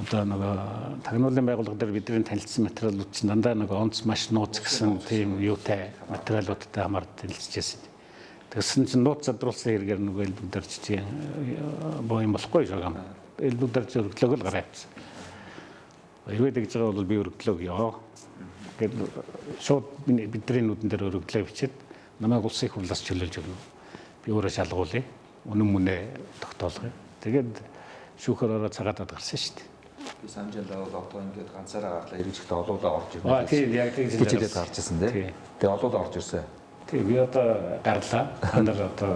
одоо нөгөө тагнуулын байгууллага дээр бидний танилцсан материалууд чинь дандаа нөгөө онц маш нууц гэсэн тийм юутай материалуудтай хамаард танилцчихсэн. Тэгсэн чинь нууц задруулсан хэрэгээр нөгөө элбэгдэрж чинь боо юм болохгүй шогам. Элбэгдэрж өргөлөг л гараад. Хэрвээ тэгж байгаа бол би өргөлөг ёо. Гэтэл шууд бидний нүдэн дээр өргөлөө бичээд намайг улсын хурлаас чөлөөлж өгнө. Би өөрөө шалгуулъя. Үнэн мөнөө тогтоолгоё. Тэгээд шүүхээр ороод цагаатад гарсан шүү дээ. Би самжаалаа бол одоо ингээд ганцаараа гартлаа эргэжтэй олоолаа орж ирнэ. Тийм яг тийм хичээлээд гарч ирсэн тий. Тэгээ олоолаа орж ирсэн. Тийм би одоо гарлаа. Та нар одоо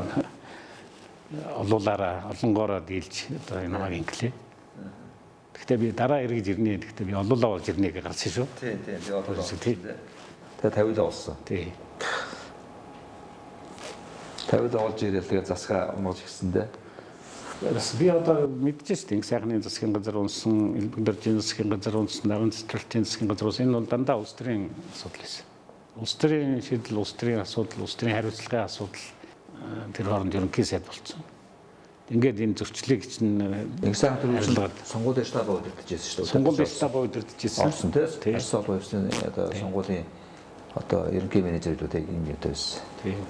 олуулаараа олонгоороо дийлж одоо энэ намайг инглээ. Гэхдээ би дараа эргэж ирнэ. Гэхдээ би олуулаа болж ирнэ гэж гарсан шүү. Тийм би олоолаа орсон тий. Тэгээ 50-д олсон. Тийм. 50-д олж ирээл тэгээ засгаа унгаж ирсэндээ. Би одоо мэдчихэж тийм сайхны засгийн газар унсан, элбэг засгийн газар унсан, нарийн цэцэрлэгтийн засгийн газар унсан. Энэ бол дандаа улс төрийн асуудал байсан. Улс төрийн шийдэл, улс төрийн асуудал, улс төрийн хариуцлагын асуудал тэр хооронд ерөнхий сайд болсон. Ингээд энэ зөрчлийг чинь нэг сайхан төрөлд сонгуулийн штаб удирдахжсэн шүү дээ. Сонгуулийн штаб удирдахжсэн. Орсон тийм. Арс олон улсын одоо сонгуулийн одоо ерөнхий менежерүүдтэй юм ятаа байсан. Тийм.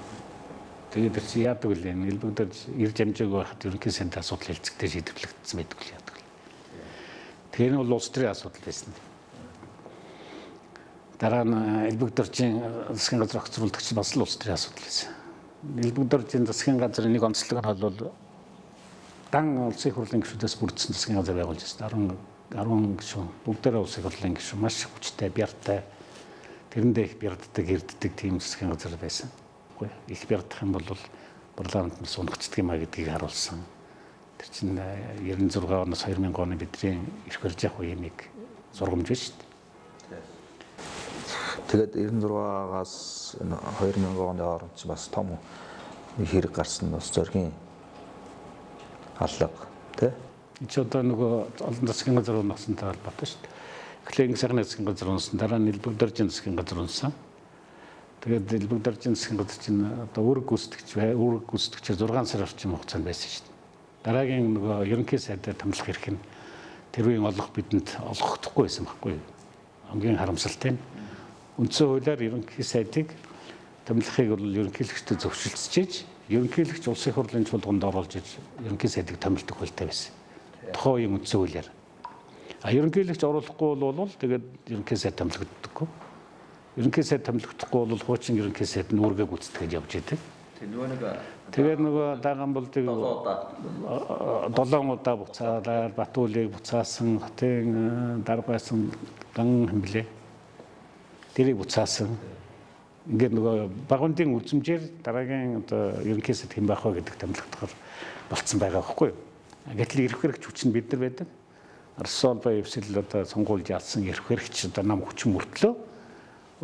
Тэгээд чи яадаг вэ? Элбэгдэр ирж амжаагүй байхад ерөнхий сайдын асуудал хэлцэгтэй шийдвэрлэгдсэн байдаг л яадаг. Тэгэхээр энэ бол улс төрийн асуудал байсан. Дараа нь элбэгдэрчийн засгийн газар огцруулагч бас л улс төрийн асуудал байсан. Элбэгдэрчийн засгийн газрын нэг онцлог нь бол дан улсын хурлын гишүүдээс бүрдсэн засгийн газар байгуулж байна. 10 гишүүн бүгдээрээ улсын хурлын гишүүн маш хүчтэй, бяртай, тэрэндээ их бярддаг, эрддэг тийм засгийн газар байсан. Их бярдах юм бол парламент нь сунгацдаг юм а гэдгийг харуулсан. Тэр чинь 96 оноос 2000 оны бидний эрх барьж явах үеийг сургамж байна шүү дээ. Тэгээд 96-аас 2000 оны хооронд бас том хэрэг гарсан бас зоргийн алга тий. Энд одоо нөгөө олон засгийн газар унасантай холбоотой шүү дээ. Эхлээд сайхны засгийн газар унсан, дараа нь элбэгдэрчийн засгийн газар унсан. Тэгээд элбэгдэрчийн засгийн газар чинь одоо үүрэг гүйцэтгэгчээр 6 сар орчим хугацаанд байсан шүү дээ. Дараагийн нөгөө ерөнхий сайдаар томилох эрх нь тэр үеийн олох бидэнд олгохдохгүй байсан байхгүй юу? Хамгийн харамсалтай нь үндсэн хуулиар ерөнхий сайдыг томилохыг бол ерөнхийлөгчдөд зөвшөлдсөж, ерөнхийлөгч улсын хурлын чуулганд оруулж иж ерөнхий сайдыг томилдог хуультай байсан. Тухайн үеийн үндсэн хуулиар. Ерөнхийлөгч оруулахгүй бол тэгээд ерөнхий сайд томилогддоггүй. Ерөнхий сайд томилогдохгүй бол хуучин ерөнхий сайд нь үүргээ гүйцэтгэж явж идэг. Тэгээд нөгөө даган бол 7 удаа буцаалаар Батуулыг буцаасан, хотын дарга байсан ган хэмблээ. Тэрийг буцаасан. Ингээд нөгөө багундын үзмжээр дараагийн одоо ерөнхий сайд хэн байх вэ гэдэг томилогдохоор болцсон байгаа байхгүй юу? Гэтэл эрх хэрэгч хүч нь бид нар байдаг. Арсол ба эвсэл одоо сонгуульж ялсан эрх хэрэгч одоо нам хүчин мөртлөө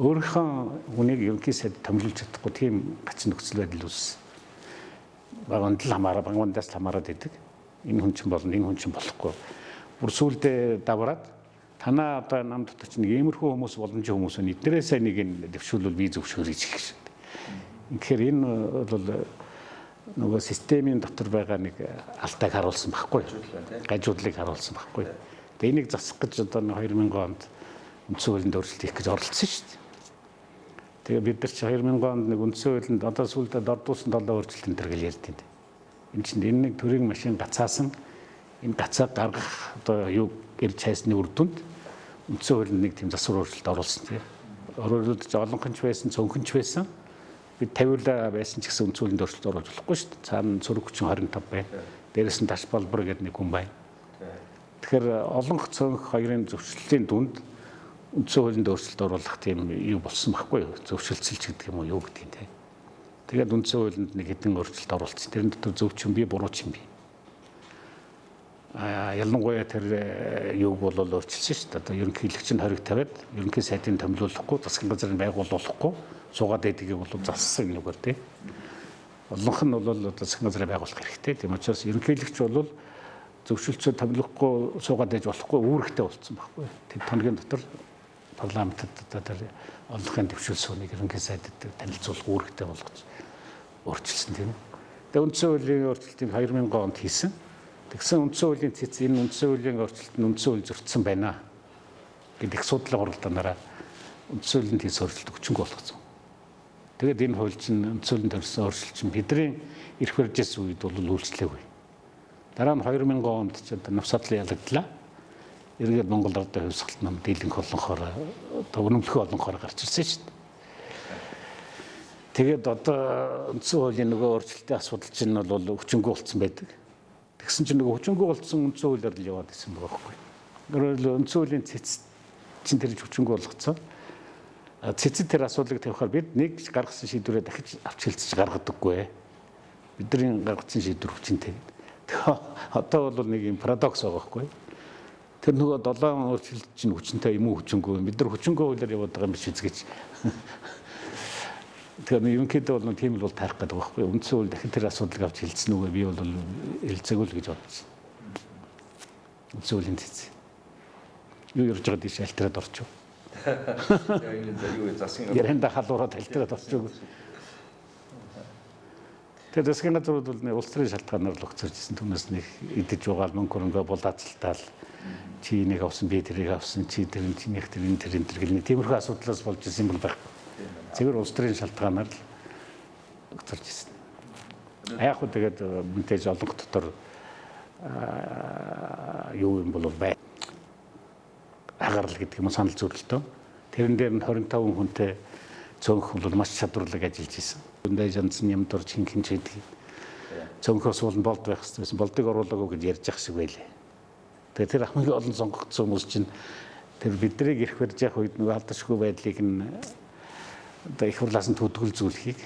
өөрийнхөө хүнийг ерөнхий сайд томилуулж чадахгүй тийм гачин нөхцөл байдал үүссэн. Багунд л хамаараа, багундаас хамаараад идэг. Энэ хүн чинь болно, энэ хүн чинь болохгүй. Бүр сүулдэ давраад танаа одоо нам дотор чинь иймэрхүү хүмүүс боломжтой хүмүүс нь эднэрээс нэг нь дэвшүүлвэл би зөвшөөрье гэх шиг. Тэгэхээр энэ бол нөгөө системийн дотор байгаа нэг алдааг харуулсан байхгүй. Гажуудлыг харуулсан байхгүй. Тэгээ энийг засах гэж одоо 2000 онд үндсэн хуулинд өөрчлөлт хийх гэж оролцсон шүү дээ. Тэгээ бид нар чи 2000 онд нэг үндсэн хуулинд одоо сүүлдээ дордуулсан 7 өөрчлөлтийн төрөл ярьдیں۔ Энэ чинь энэ нэг төрийн машин гацаасан энэ гацааг гаргах одоо юу гэр чайсны үр дүнд үндсэн хуулинд нэг тийм засвар өөрчлөлт оруулсан тийм. Өөрөөр олонхонч байсан, цөнхөнч байсан. Бид 50 байсан ч гэсэн үндсэн хуулинд өөрчлөлт оруулж болохгүй шүү дээ. Цаана цөрөг хүчин 25 байна. Дээрээс нь таш балбар гэдэг нэг хүн байна. Тэгэхээр олонх цөнх хоёрын зөвшөлтийн дүнд үндсэн хуулинд өөрчлөлт оруулах тийм юу болсон байхгүй юу? Зөвшөлтсөлч гэдэг юм уу юу гэдэг юм те. Тэгээд үндсэн хуулинд нэг хэдэн өөрчлөлт оруулсан. Тэрэн дотор зөв ч юм би, буруу ч юм би. Ялангуяа тэр юуг бол өөрчилсөн шүү дээ. Одоо ерөнхийлөгч нь хориг тавиад ерөнхий сайдын томилуулахгүй, засгийн газрыг байгуулуулахгүй суугаад байдгийг бол зассан юм үгээр те. Олонх нь бол одоо засгийн газрыг байгуулах хэрэгтэй. Тийм учраас ерөнхийлөгч бол зөвшөлтсөд томилохгүй суугаад байж болохгүй үүрэгтэй болцсон байхгүй. Тэр тоногийн дотор парламентд одоо олонхын дэвшүүлсөнийг ерөнхий сайдад танилцуулах үүрэгтэй болгож өөрчилсөн тийм. Тэгээ үндсэн хуулийн өөрчлөлтийг 2000 онд хийсэн. Тэгсэн үндсэн хуулийн цэц энэ үндсэн хуулийн өөрчлөлт нь үндсэн хууль зөрчсөн байна гэдэг судлаа хуралдаанаараа үндсэн хуулинд хийсэн өөрчлөлт өчнөгөө болгосон. Тэгээд энэ хууль чинь үндсэн хуулинд төрсэн өөрчлөлт чинь бидний эрх барьжээс үед бол үйлчлээгүй. Дараа нь 2000 онд ч одоо навсадлан ялагдлаа. Эргээд Монгол Ардын хувьсгалт нам дийлэнх олонхоор одоо өнөмлөх олонхоор гарч ирсэн шүү дээ. Тэгээд одоо үндсэн хуулийн нөгөө өөрчлөлтийн асуудал чинь бол өчнөгөө болцсон байдаг. Тэгсэн чинь нөгөө өчнөгөө болцсон үндсэн хуулиар л яваад исэн байгаа байхгүй. Өөрөөр өнцөлийн цэц чин тэр хүчингү болгоцсон. Цэцэд тэр асуудлыг тавихаар бид нэг гаргасан шийдвэрээ дахиж авч хэлцэж гаргадаггүй. Бидний гаргасан шийдвэр хүчинтэй. Одоо бол нэг юм парадокс байгаа байхгүй. Тэр нөгөө 7 өөрчлөлт чинь хүчинтэй юм уу хүчингү. Бид нар хүчингү хуулиар яваад байгаа юм биш үзгэж. Тэгэхээр ерөнхийдөө бол тийм л бол таарах гэдэг байхгүй. Үндсэн хууль дахин тэр асуудлыг авч хэлсэн үгүй би бол хэлцээгүй л гэж бодож байна. Үндсэн хуулийн цэц. Юу ярьж байгаа дэш альтраад орчих. Яа ингэ зөв засгийн Яранда халуураад альтраад орчих. Тэгээд засгийн газрууд бол улс төрийн шалтгаанаар л огцорж ирсэн. Түүнээс нэг идэж байгаа мөнгө хөрөнгө булаацалтаал чи нэг авсан би тэрийг авсан чи тэр чинийх тэр гэл нэг тиймэрхүү асуудлаас болж ирсэн юм бол байхгүй. Зөвхөн улс төрийн шалтгаанаар л огцорж ирсэн. Яг хөө тэгээд мэдээж олон дотор юу юм бол бай. Агарал гэдэг юм санал зөвлөлтөө. Тэрэн дээр нь 25 хүнтэй цөөнх бол маш чадварлаг ажиллаж ирсэн. Үндэ жанцны юм дор чинхэн ч гэдэг. Цөөнхөөс бол болд байх хэрэгсэн. Болдыг оруулаагүй гэж ярьж ах шиг байлээ. Тэгээд тэр хамгийн олон сонгогдсон хүмүүс чинь тэр биднийг ирэх барьж явах үед нөгөө алдашгүй байдлыг нь одоо их хурлаас нь төдгөлзүүлэхийг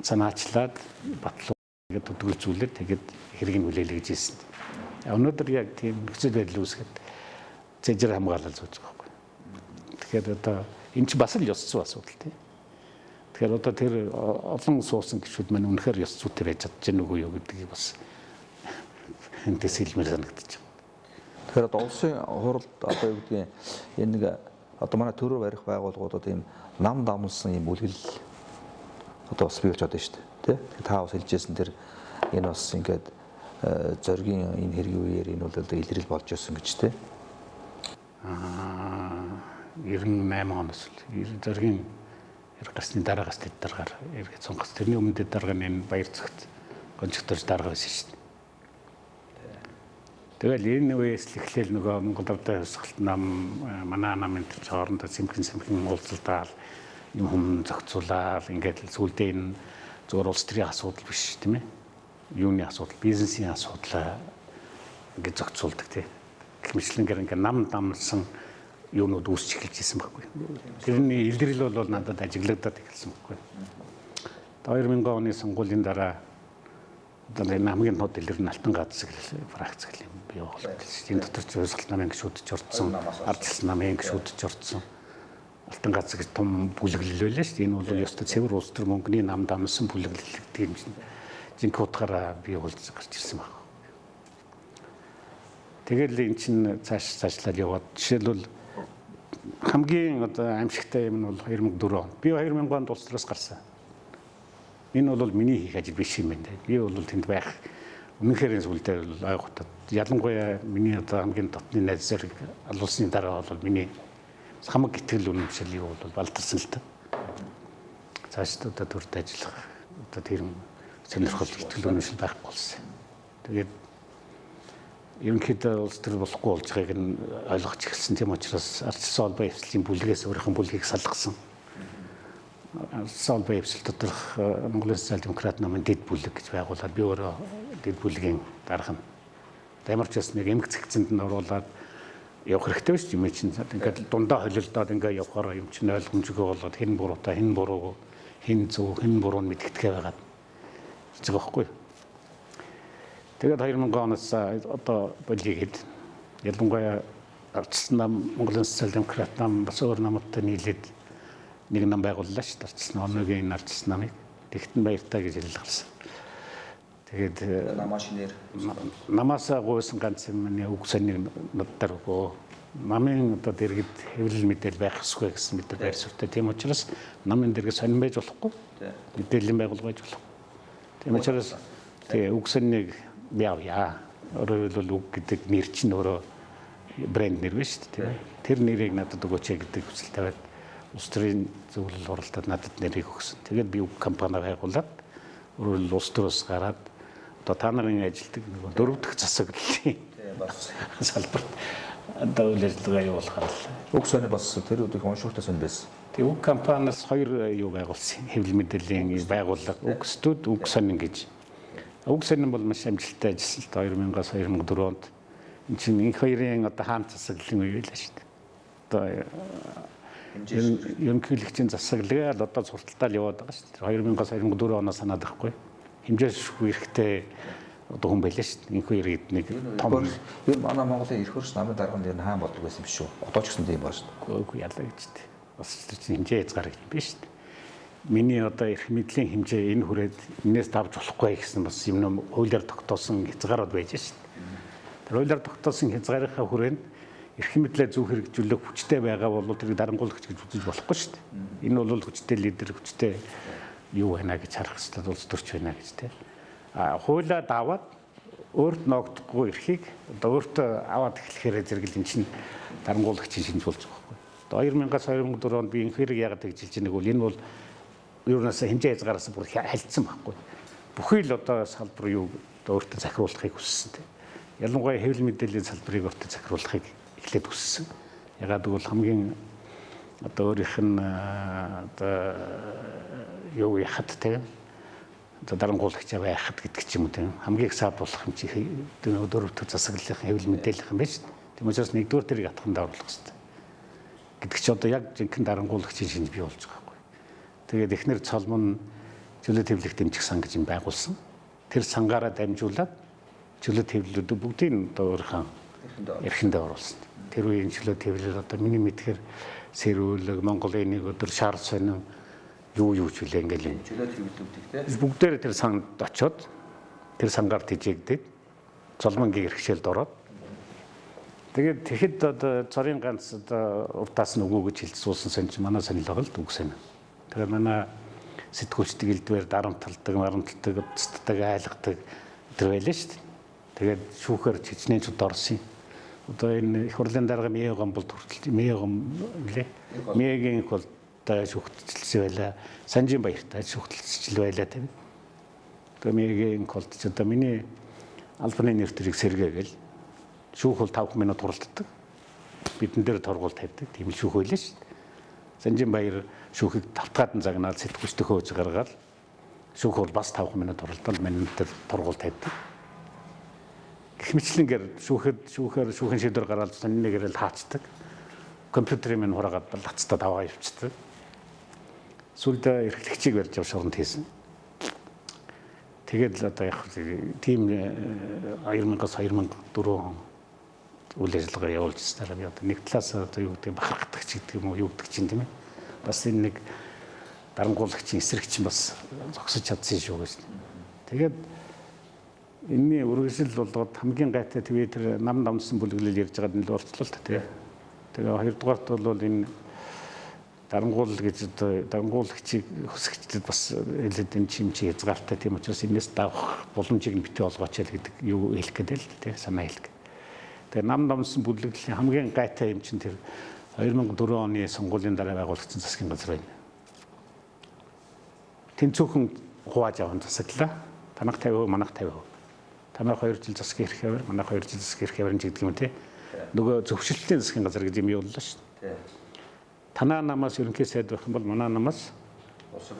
санаачлаад батлуулаад төдгөлзүүлээд тэгээд хэрэг нь хүлээлгэж гэж хэлсэн. Өнөөдөр яг тийм нөхцөл байдал үүсгээд зэжэр хамгаалал зүүж байгаа байхгүй. Тэгэхээр одоо энэ ч бас л ёс зүй асуудал тийм. Тэгэхээр одоо тэр олон суусан гишүүд маань үнэхээр ёс зүйтэй байж чадж гэнэ үгүй юу гэдгийг бас энэс хэлмээр санагдаж байна. Тэгэхээр одоо улсын хуралд одоо юу гэдгийг энэ нэг одоо манай төрөөр барих байгууллагуудад ийм нам дамсан ийм бүлгэл одоо бас бий болж байгаа шүү дээ. Тэ? Та бас хэлжсэн тэр энэ бас ингээд зоргийн энэ хэргийн үеэр энэ бол илрэл болж ирсэн гэж тэ. 98 оноос зоргийн гарсны дараагаас тэд дараагаар эргээд сонгоц. Тэрний өмнө тэд дараагаар энэ баяр цагт гончигдорж дараагаар байсан шүү дээ. Тэгэл энэ үеэс л эхлээл нөгөө Монгол Давтай хувьсгалт нам манай намын тэр хоорондоо сэмхэн уулзалдаал юм хүм зохицуулаад ингээд сүүлдээ энэ зөвхөн улс төрийн асуудал биш тийм ээ. Юуны асуудал, бизнесийн асуудал ингээд зохицуулдаг тийм. Мэтлэнгээр ингээд нам дамсан юунууд үүсч эхэлж ирсэн байхгүй. Тэрний илрэл бол надад ажиглагдаад эхэлсэн байхгүй. 2000 оны сонгуулийн дараа одоо энэ хамгийн тод илэр нь алтан гац фракц гэх юм бий болов. Энэ дотор ч хувьсгалт намын гишүүдж орцсон, ардчилсан намын гишүүдж орцсон. Алтан гац гэж том бүлэглэл байлаа шүү дээ. Энэ бол ёстой цэвэр улс төр мөнгөний нам дамсан бүлэглэл гэдэг юм чинь. Жинхэнэ утгаараа бий болж гарч ирсэн байна. Тэгэл эн чинь цаашлаад яваад жишээлбэл хамгийн одоо аимшигтай юм нь бол 2004 он. Би 2000 онд улс төрөөс гарсан. Энэ бол миний хийх ажил биш юм байна. Би бол тэнд байх үнэнхээр сүлдээ бол ойготод. Ялангуяа миний одоо хамгийн дотны найз зэрэг алуулсны дараа бол миний хамаг итгэл үнэмшил юу бол балдарсан л та. Цааш одоо төрд ажиллах одоо тэр сонирхол итгэл үнэмшил байхгүй болсон. Тэгээд ерөнхийдөө улс төр болохгүй болж байгааг нь ойлгож эхэлсэн. Тийм учраас ардчилсан холбоо эвслийн бүлгээс өөрийнхөө бүлгийг салгасан. Ардчилсан холбоо эвсэл доторх Монголын социал-демократ намын дэд бүлэг гэж байгуулад би өөрөө дэд бүлгийн дарга нь. Ямар ч бас нэг эмгэг цэгцэнд нь оруулаад явах хэрэгтэй биш юм чинь. Ингээд дундаа холилдоод ингээд явахаар юм чинь ойлгомжгүй болоод хэн буруутай хэн буруу хэн зөв хэн буруу нь мэддэгэ байгаад гэж байгаа байхгүй. Тэгээд 2000 оноос одоо болигээд ялангуяа ардчилсан нам Монголын социал-демократ нам бас өөр намтай нийлээд нэг нам байгууллаа шүү дээ. Ардчилсан оноогийн энэ ардчилсан намыг Тэгтэн баяртай гэж хэлэл гарсан. Тэгээд намаашнэр намаасаа гуйсан ганц юм нэг үг сонир надад өгөө. Намын одоо дэргэд хэвлэл мэдээл байх ёсгүй гэсэн бид байр суурьтай. Тийм учраас намын дэргэд сонин байж болохгүй. Мэдээллийн байгууллага байж болохгүй. Тийм учраас тэгээ үг сониг би авъя. Өөрөөр хэлбэл үг гэдэг нэр чинь өөрөө брэнд нэр биш үү? Тэр нэрийг надад өгөөч гэдэг хүсэл тавиад улс төрийн зөвлөл хуралдад надад нэрийг өгсөн. Тэгээд би үг компани байгуулад өөрөөр улс төрөөс гараад одоо та нарын ажилтдаг нэг дөрөв дэх засаглалын салбарт одоо үйл ажиллагаа явуулахаар л. Үг сони бас тэр үеийн уншуултаа сонь байсан. Тэгээ үг компаниас хоёр юу байгуулсан. Хэвлэл мэдээллийн байгууллага үг студ үг сонин гэж. Үг сонин бол маш амжилттай ажилласан. 2000-аас 2004 онд энэ чинь энэ хоёрын одоо хаан засаглалын үе байлаа шүү дээ. Одоо ерөнхийлөгчийн засаглал одоо сурталтаар яваад байгаа шүү дээ. 2000-2004 оноос санаад байхгүй. Хэмжээшгүй эрэхтэй одоо хүн байлаа шүү дээ. Энэ хоёр нэг том ер манай Монголын эрх хөрш намын дарганд ер нь хаан болдог байсан биш үү? Одоо ч гэсэн тийм байна шүү дээ. Үгүй ялаа гэж дээ. Бас хэмжээ хязгаар юм биш шүү дээ. Миний одоо эрх мэдлийн хэмжээ энэ хүрээд энэс давж болохгүй гэсэн бас юм хуулиар тогтоосон хязгаарууд байж шүү дээ. Тэр хуулиар тогтоосон хязгаарынхаа хүрээнд эрх мэдлээ зөв хэрэгжүүлэх хүчтэй байгаа бол тэрийг дарангуулагч гэж үзэж болохгүй шүү дээ. Энэ бол хүчтэй лидер, хүчтэй юу байна гэж харах хэрэгтэй, улс төрч байна гэж тийм. Хуулиа даваад өөрт ногдохгүй эрхийг одоо өөртөө аваад эхлэхээр зэрэгэл эн чинь дарангуулагчийн шинж болж байгаа байхгүй. Одоо 2000-2004 онд би энэ хэрэг яагаад тэгжилж байгааг бол энэ бол юунаас хэмжээ хязгаараас бүр хальцсан байхгүй. Бүхий л одоо салбар юу өөртөө захируулахыг хүссэн тийм. Ялангуяа хэвлэл мэдээллийн салбарыг өөртөө захируулахыг эхлээд хүссэн. Ягаад гэвэл хамгийн одоо өөрийнх нь одоо юу яхад тийм одоо дарангуулагч байхад гэдэг ч юм уу тийм хамгийн их саадуулах юм чи өдөрөвтө засаглалын хэвлэл мэдээлэх юм байна шүү дээ. Тийм учраас нэгдүгээр тэрийг атганд оруулах хэрэгтэй. Гэдэг чи одоо яг жинхэнэ дарангуулагчийн шинж бий болж байгаа байхгүй. Тэгээд эхнэр цолмон чөлөө төвлөх дэмжих сан гэж юм байгуулсан. Тэр сангаараа дамжуулаад чөлөө төвлөлүүд бүгдийг одоо өөрийнхөө эрхэндээ оруулсан. Тэр үеийн чөлөө төвлөл одоо миний мэдхээр сэрүүлэг, Монголын нэг өдөр шар сонин юу ч үлээ ингээл чөлөө төвлөлүүдийг тийм бүгдээр тэр санд очиод тэр сангаар тижээгдээд цолмонгийн иргэшээлд ороод тэгээд тэгэхэд одоо цорын ганц одоо уртаас нь өгөө гэж хэлцүүлсэн сон чи манай сонилгоо л үгсэн. Тэгээд манай сэтгүүлчдэг элдвэр дарамталдаг, марамталдаг, цэцдэг, айлгадаг тэр байлаа шүү дээ. Тэгээд шүүхээр чичнээнчүүд орсон. Одоо энэ их хурлын дарга Мегон бол хүртэл Мегон лээ. Мегийн бол та шүүхтэлсэн байлаа. Санжин баяртай шүүхтэлсэл байлаа тийм. Тэгээ Мегийн бол ч одоо миний албаны нэртрийг сэргээгээл шүүх бол 5 минут хуралддаг. Бидэн дээр торгуул тавьдаг. Тийм л шүүх байлаа шүү дээ. Санжин баяр шүүхийг тавтгаад загнаад сэтгүүлчтэй хөөж гаргаад шүүх бол бас 5 минут хуралдал минут дээр торгуул тавьдаг. Хэмчлэнгээр шүүхийн шийдвэр гараад сонинэгээр л хаацдаг. Компьютерын минь хураагаад лацтаа даваа явчихдаг. Сүүлд эрхлэгчийг барьж явж оронд хийсэн. Тэгээд л одоо яг тийм 2000-2004 он үйл ажиллагаа явуулж байгаа би одоо нэг талаас одоо юу гэдэг бахархдагч гэдэг юм уу юу гэдэг чинь тийм ээ. Бас энэ нэг дарангуулагчийн эсрэг чинь бас зогсож чадсан шүү гэж. Тэгээд энэний үргэлжил болгоод хамгийн гайтай Твиттер нам дамжсан бүлэглэл ярьж байгаад нэлээд орчлолт тий. Тэгээ хоёрдугаарт бол энэ дарангуул гэж одоо дарангуулагчийг хөсгчдэд бас хэлээд энэ чимчи хязгаартай тийм учраас энэс давах боломжийг нь битээ олгооч гэдэг юу хэлэх гэдэг л тий санаа хэлэх. Тэгээ нам дамжсан бүлэглэлийн хамгийн гайтай юм чинь тэр 2004 оны сонгуулийн дараа байгуулагдсан засгийн газар байна. Тэнцүүхэн хувааж аван засаглаа. Танах 50%, манах 50%. Танах 2 жил засгийн эрх хэвээр, манайх 2 жил засгийн эрх хэвээр гэдэг юм тий. Нөгөө зөвшөөрлөлтийн засгийн газар гэдэг юм явууллаа шүү дээ. Танаа намаас ерөнхий сайд байх юм бол манай намаас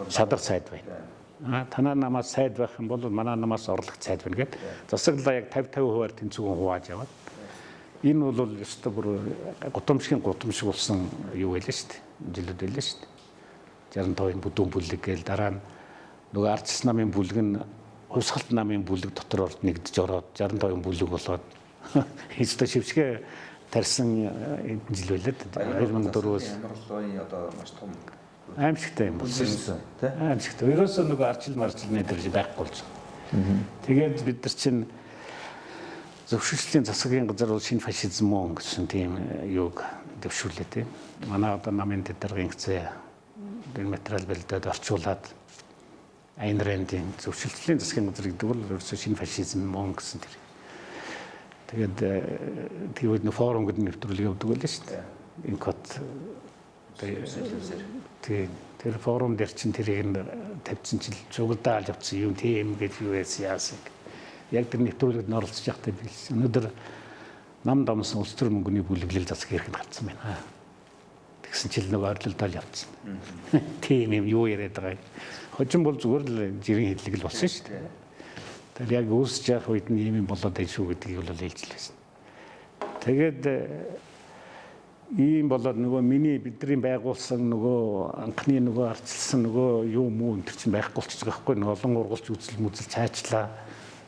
шадар сайд байна. Танаа намаас сайд байх юм бол манай намаас орлогч сайд байна гэдэг. Засаглалаа яг 50%-аар тэнцүүхэн хувааж аваад. Энэ бол ёстой бүр гудамжийн гудамж болсон юу байлаа шүү дээ. Жилүүд байлаа шүү дээ. 65-ын бүдүүн бүлэг гээл дараа нь нөгөө ардчилс намын бүлэг нь хувьсгалт намын бүлэг дотор орд нэгдэж ороод 65-ын бүлэг болоод хэвчээ шившгэ тарьсан жил байлаа. 2004-өөс одоо маш том аимшигтай юм болсон тийм. Аимшигтай. Ерөөсөө нөгөө арчил марчилны дээр байхгүй болж байгаа. Тэгээд бид нар чинь зөвшөөрлийн засгийн газар бол шинэ фашизм мөн гэсэн тийм юуг дэвшүүлээ тийм. Манай одоо намын даргын хэзээ материал бэлдээд орчуулад Айн Рэндийн зөвшөөрлийн засгийн газар гэдэг бол ерөөсөө шинэ фашизм мөн гэсэн тэр. Тэгээд тэр үед форум гэдэг нэвтрүүлэг явуулдаг байлаа шүү дээ. Энэ код тэр форум дээр чинь тэрийг тавьсан чил цугладаал явуулсан юм тийм гэж юу яасан. Яг тэр нэвтрүүлэгт нь оролцож байхдаа би өнөөдөр нам дамсан улс төр мөнгөний бүлэглэл засгийн эрхэнд гацсан байна. Тэгсэн чил нэг ойрлолдол явцсан. Тийм юм юу яриад байгаа юм. Хожим бол зүгээр л жирийн хэдлэг л болсон шүү дээ. Тэр яг үүсэж явах үед нь ийм юм болоод байж шүү гэдгийг бол хэлж л байсан. Тэгээд ийм болоод нөгөө миний бидний байгуулсан нөгөө анхны нөгөө арчилсан нөгөө юу муу энэ чинь байхгүй болчих жоох байхгүй нөгөө олон ургуулч үзэл мүзэл цаачлаа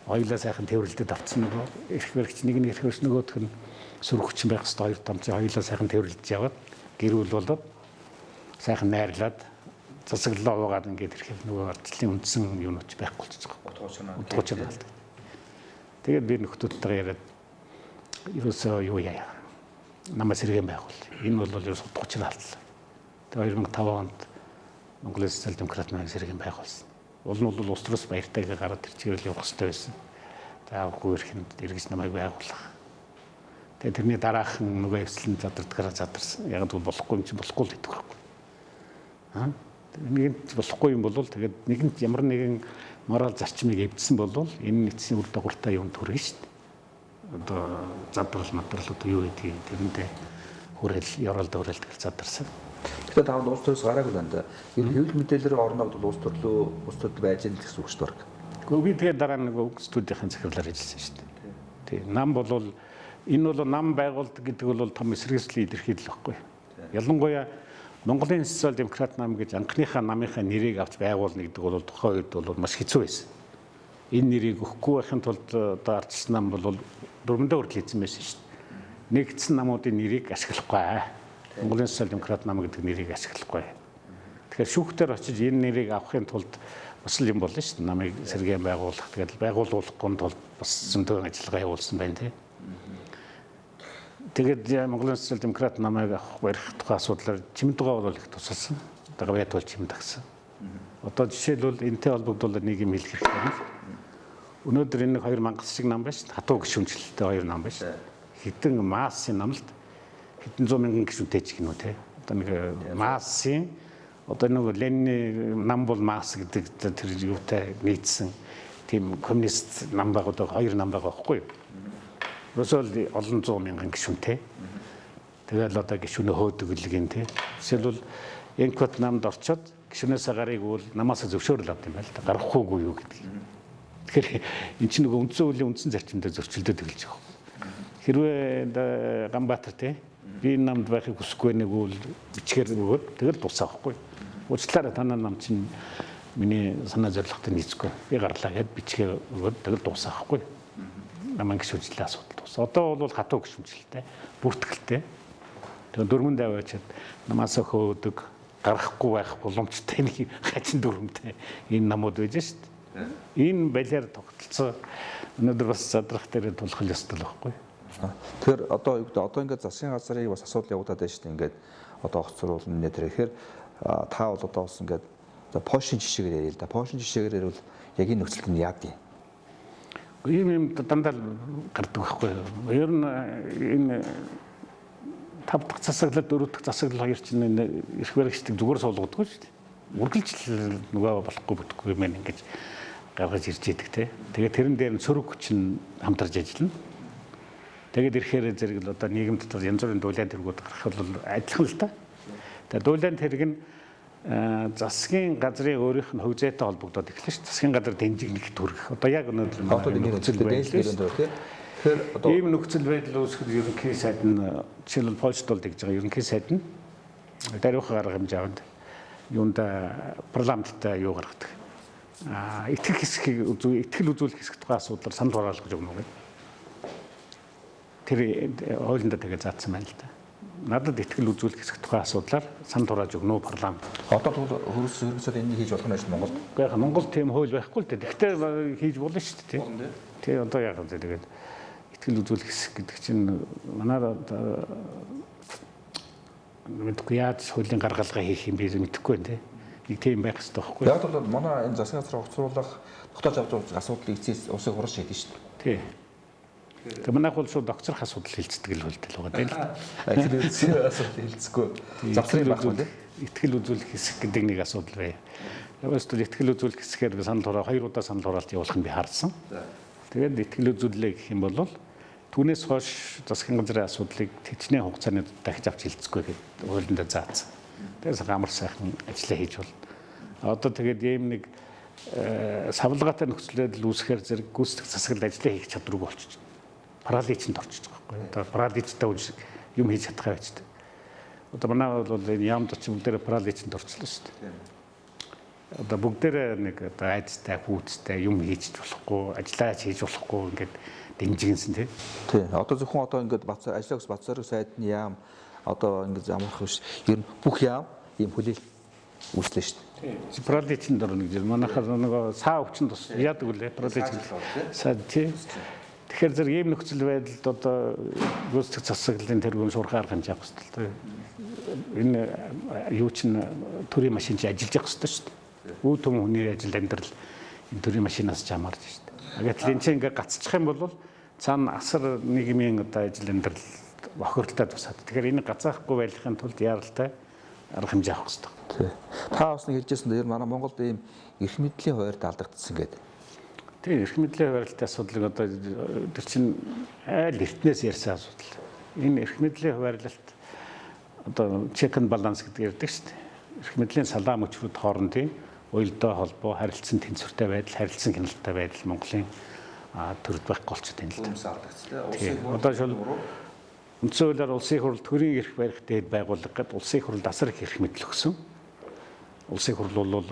хоёлаа сайхан тэрвэрлдэд авцсан нөгөө эрх баригч нэг нь эрх баригч нөгөөх нь сөрөгч байх хэвээр хоёр тамцын хоёлаа сайхан тэрвэрлдэж яваад гэрүүл болоод сайхан найрлаад засаглалаа уугаад ингээд ирэхэд нөгөө арчлын үндсэн юунууд байхгүй болчих жоох утгуучна. Тэгээд би нөхдүүдтэйгээ яриад ерөөсөө юу яа намайг сэргэн байгуул. Энэ бол ерөөс утгуучна алдлаа. Тэгээд 2005 онд Монголын социал-демократ намайг сэргэн байгуулсан. Уул нь бол улс төрөөс баяртайгаа гараад ирчихвэл явах хэрэгтэй байсан. Заавалгүй ирэхэд эргэж намайг байгуулах. Тэгээд тэрний дараахан нөгөө эвслэн задардгаараа задарсан. Яг л болохгүй юм чинь болохгүй л гэдэг байхгүй. Нэгэнт болохгүй юм бол тэгээд нэгэнт ямар нэгэн морал зарчмыг эвдсэн бол энэ нийцийн үр дагавартай юм төрнө шүү дээ. Одоо задрал мадрал одоо юу гэдгийг тэрэндээ хүрээл ёроолд өрөөл тэгэл задарсан. Тэгэхээр таавд улс төрөөс гараагүй байна да. Ер нь хэвлэл мэдээлэлээр орноо бол улс төрлөө байж байгаа гэсэн үг шүү дээ. Гэхдээ би тэгээд дараа нэг студийн захирлаар ажилласан шүү дээ. Тий. Нам бол энэ бол нам байгуулдаг гэдэг бол том эсэргүүцлийн илэрхийлэл байхгүй. Ялангуяа Монголын социал-демократ нам гэж анхныхаа намынхаа нэрийг авч байгуулна гэдэг бол тухайн үед бол маш хэцүү байсан. Энэ нэрийг өгөхгүй байхын тулд одоо арчилсан нам бол дөрмөндөө хүртэл хийсэн байсан шүү дээ. Нэгдсэн намуудын нэрийг ашиглахгүй. Монголын социал-демократ нам гэдэг нэрийг ашиглахгүй. Тэгэхээр шүүхтэр очиж энэ нэрийг авахын тулд бас л юм болно шүү дээ. Намыг сэргээн байгуулах. Тэгээд байгуулуулахгүй тулд бас зөндөө ажиллагаа явуулсан байна тий. Тэгээд Монголын социал-демократ намайг авах барих тухай асуудлаар чимдугаа бол их тусалсан. Одоо яд бол чимд агсан. Одоо жишээлбэл энэтэй холбогдуулаад нэг юм хэлэх хэрэгтэй байна. Өнөөдөр энэ хоёр мангас шиг нам байна шүү дээ. Хатуу гишүүнчлэлтэй хоёр нам байна шүү дээ. Хэдэн массын намлалт хэдэн 100 мянган гишүүнтэй ч гинөө те. Одоо нэг массын одоо нэг Ленин нам бол масс гэдэг тэр юутай нийцсэн тийм коммунист нам байгуулдаг хоёр нам байгаа байхгүй юу? Өсөөл олон 100 мянган гишүүнтэй. Тэгэл одоо гишүүнээ хөөдөг гэлгийн те. Жишээлбэл Энкот намд орчоод гишүүнээс гарыг бол намаас зөвшөөрөл авд юм байна л да. Гарахгүйгүй юу гэдэг. Тэгэхээр эн чинь нөгөө үндсэн хуулийн үндсэн зарчимдаа зөрчилдөд эхэлж байгаа. Хэрвээ Ганбаатар те би энэ намд байхыг хүсэхгүй нэг үл бичгээр өгөөд тэгэл дуусаа байхгүй. Уучлаарай танаа нам чинь миний санаа зорилготой нийцэхгүй. Би гарлаа гэд бичгээр өгөөд тэгэл дуусаа байхгүй. Намайг гişүнчлээ асуудал дуусаа. Одоо бол хатуу гişүнчлэлтэй, бүртгэлтэй. Тэгээ дөрмөн даваачаад намаас хөөдөг, гарахгүй байх боломжтой нэг хачин дөрмтэй энэ намууд байж шүү дээ. Энэ балиар тогтолцоо өнөөдөр бас задрах дээр тулах ёстой л байхгүй. Тэгэхээр одоо ингээд засгийн газрыг бас асуудал явагдаад байна шүү дээ. Ингээд одоо огцруулна нэ тэр. Тэгэхээр та бол одоо бас ингээд Польшийн жишээгээр яриа л да. Польшийн жишээгээр бол яг энэ нөхцөлд нь яад юм. Ийм дандаа гардаг байхгүй юу. Ер нь энэ 5 дахь засаглал 4 дахь засаглал хоёр чинь эрх баригчдыг зүгээр суулгадаггүй шүү дээ. Үргэлжлэл нөгөө болохгүй бүтэхгүй юм ингэж гаргаж ирж идэг те. Тэгээд тэрэн дээр нь сөрөг чинь хамтарч ажиллана. Тэгээд ирэхээр зэрэг л одоо нийгэм дотор янз бүрийн дуулаан тэргүүд гарах бол адилхан л та. Тэгээд дуулаан тэрэг нь засгийн газрын өөрийнх нь хөгжөөтэй холбогдоод эхэлнэ шүү. Засгийн газар дэмжиг нэг төрөх. Одоо яг өнөөдөр нөхцөл байдал тэгэхээр ийм нөхцөл байдал үүсгэхэд ерөнхий сайд нь жишээлбэл Польшд бол тэгж байгаа. Ерөнхий сайд нь даруйхан арга хэмжээ аваад юунда парламенттай юу гаргадаг. Итгэл үзүүлэх хэсэг тухай асуудлаар санал хураалгаж өгнө үү. Тэр хуулиндаа тэгээ заасан байна л да. Надад итгэл үзүүлэх хэсэг тухай асуудлаар санал хурааж өгнө үү парламент. Одоо тэгвэл хөрөсөөр энийг хийж болох нь шүү Монгол. Гэхдээ Монгол тийм хууль байхгүй л дээ. Гэхдээ хийж болно шүү дээ. Тий одоо яг л тэгээд итгэл үзүүлэх хэсэг гэдэг чинь манайд мэдгүй яаж хуулийн гаргалгаа хийх юм би мэдэхгүй байна тий. Нэг тийм байх хэрэгтэй байхгүй. Яг бол манай энэ засгийн газар огцруулах тогтоож авч асуудлыг эцэс усыг хурж шийдэж шүү дээ. Тий. Тэгээ манайх бол шууд докторх асуудал хилцдэг л болтой л байгаа тийм л. Итгэл үзүүлэх асуудал хилцэхгүй. Завсрын байх үү? Итгэл үзүүлэх хэсэг гэдэг нэг асуудал бай. Яваастай итгэл үзүүлэх хэсгээр санал хураа 2 удаа санал хураалт явуулах нь би харсан. Тэгээд итгэл үзүүлэлээ гэх юм бол түүнээс хойш засгийн газрын асуудлыг тэжнээ хугацааны дахиж авч хилцэхгүй гэдэг хуулиндаа заасан. Тэгээс гамар сайхан ажиллаа хийж болно. Одоо тэгээд ийм нэг савлгаатай нөхцөл байдал үүсэхээр зэрэг гүйцэтгэх засаглал ажиллаа хийх чадваргүй болчихно. параличнд орчиж байгаа байхгүй. Одоо параличтай юм хийж чадхаа байж тээ. Одоо манай бол энэ яамд очим бүгдээрээ параличнд орчлоо шүү дээ. Одоо бүгдээрээ нэг одоо айдастай, хүүцтэй юм хийж болохгүй, ажиллаж хийж болохгүй ингээд дэмжигэнсэн тий. Тий. Одоо зөвхөн одоо ингээд ажлаа ус Бацаарыг сайдны яам одоо ингээд амарх биш. Ер нь бүх яам ийм хүлээл үүслээ шүү дээ. Тий. Параличнд орно гэж манайхаар нөгөө саа өвчин тус яадаг үлээ параличнд. Саа тий. Тэгэхээр зэрэг ийм нөхцөл байдалд одоо гүйцэтгэх засаглалын тэргуун шуурхай арга хэмжээ авах хэрэгтэй. Энэ юу чин төрийн машин чи ажиллаж явах хэрэгтэй шүү дээ. Үе том хүний ажил амьдрал энэ төрийн машинаас ч хамаарч шүү дээ. Гэтэл энэ чинь ингээд гацчих юм бол цаана асар нийгмийн одоо ажил амьдрал бохирдолтой тусаад. Тэгэхээр энэ гацаахгүй байхын тулд яаралтай арга хэмжээ авах хэрэгтэй. Тий. Та бас нэг хэлжсэн дээр манай Монголд ийм эрх мэдлийн хуваарьд алдагдсан гэдэг. Тийм эрх мэдлийн хуваарьлтын асуудлыг одоо тэр чинь айл эртнээс ярьсан асуудал. Энэ эрх мэдлийн хуваарьлалт одоо check and balance гэдэг ярьдаг шүү дээ. Эрх мэдлийн салаам өчрүүд хоорондын уялдаа холбоо, харилцан тэнцвэртэй байдал, харилцан хяналттай байдал Монголын төрөд байхгүй болчиход байна л да. Одоо шил үндсэн хуулиар улсын хурал төрийн эрх барих дээд байгууллага гэдэг улсын хуралд асар их эрх мэдэл өгсөн. Улсын хурал бол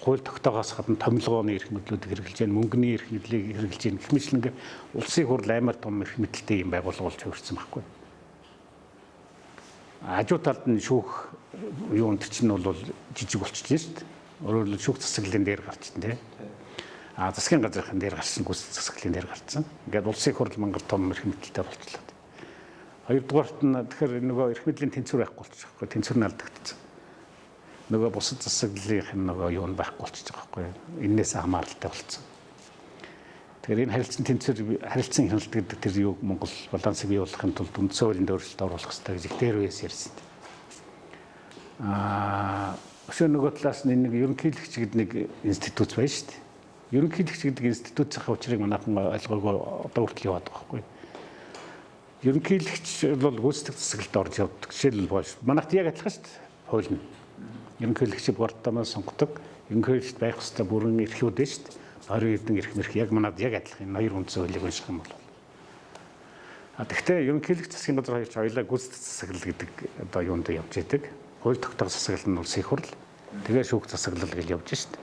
хууль тогтоогоос гадна томилгооны эрх мэдлүүдийг хэрэгжилж байна, мөнгөний эрх мэдлийг хэрэгжилж байна. Гэх мэт ингээ улсын хурал амар том эрх мэдэлтэй юм байгууллага болж хувирсан байхгүй. Хажуу талд нь шүүх юу энэ чинь бол жижиг болчихлоо шүү дээ. Өөрөөр хэлбэл шүүх засаглалын дээр гарчсан тийм. Засгийн газрын дээр гарсан, гүйцэтгэх засаглалын дээр гарсан. Ингээд улсын хурал мангар том эрх мэдэлтэй болчихлоо. Хоёрдугаарт нь тэгэхээр нөгөө эрх мэдлийн тэнцвэр байхгүй болчих واخхой. Тэнцвэр нь алдагдсан. Нөгөө бусад засаглалынх нь нөгөө юу нь байхгүй болчих واخхой. Эннээс хамааралтай болцсон. Тэгэхээр энэ харилцан хяналт гэдэг тэр юу Монгол балансыг бий болгохын тулд үндсэн хуулийн өөрчлөлт оруулах хэрэгтэй гэж дээр үеэс ярьсан. Өшөө нөгөө талаас нь нэг ерөнхийлөгч гэдэг нэг институт байна шүү дээ. Ерөнхийлөгч гэдэг институцийн учрыг манайхан ойлгоогүй одоо хүртэл яваад байгаа байхгүй. Ерөнхийлөгч бол гүйцэтгэх засаглалд орж явдаг. Жишээлбэл манайхд яг адилхан шүү дээ. Хууль нь. Ерөнхийлөгчийг бордомоо сонгодог. Ерөнхийлөгчд байх ёстой бүрэн эрхүүд дээ шүү дээ. 20 хэдэн эрх мэрх яг манад яг адилхан энэ хоёр үндсэн хуулийг унших юм бол. Тэгэхдээ ерөнхийлөгч засгийн газар хоёрч хоёулаа гүйцэтгэх засаглал гэдэг одоо юунд явж идэг. Хууль тогтоох засаглал нь улсын хурал. Тэгээ шүүх засаглал гэж явж шүү дээ.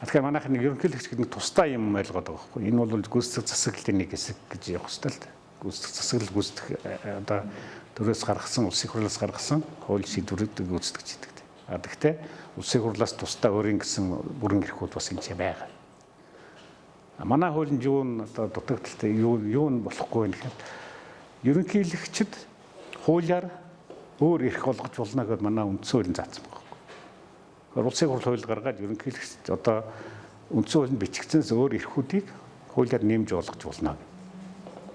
Тэгэхээр манайх нэг ерөнхийлөгч гэдэг нь тусдаа юм ойлгоод байгаа байхгүй. Энэ бол гүйцэтгэх засаглалын нэг хэсэг гэж явах хэрэгтэй л дээ. Гүйцэтгэх засаглал гүйцэтгэх одоо төрөөс гаргасан улсын хурлаас гаргасан хууль шийдвэрүүд гүйцэтгэж идэг. Тэгэхдээ улсын хурлаас тусдаа өөрийн гэсэн бүрэн эрхүүд бас энэ байгаа. Манай хуулинд юу н одоо дутагдaltaй юу н болохгүй юм гэхээр ерөнхийлөгчд хуулиар өөр эрх олгож болно гэдээ манай үндсэн хуулинд заасан байгаа. Улсын хурал хууль гаргаад ерөнхийлөгчд одоо үндсэн хуулинд бичигдсэнээс өөр эрхүүдийг хуулиар нэмж олгож болно.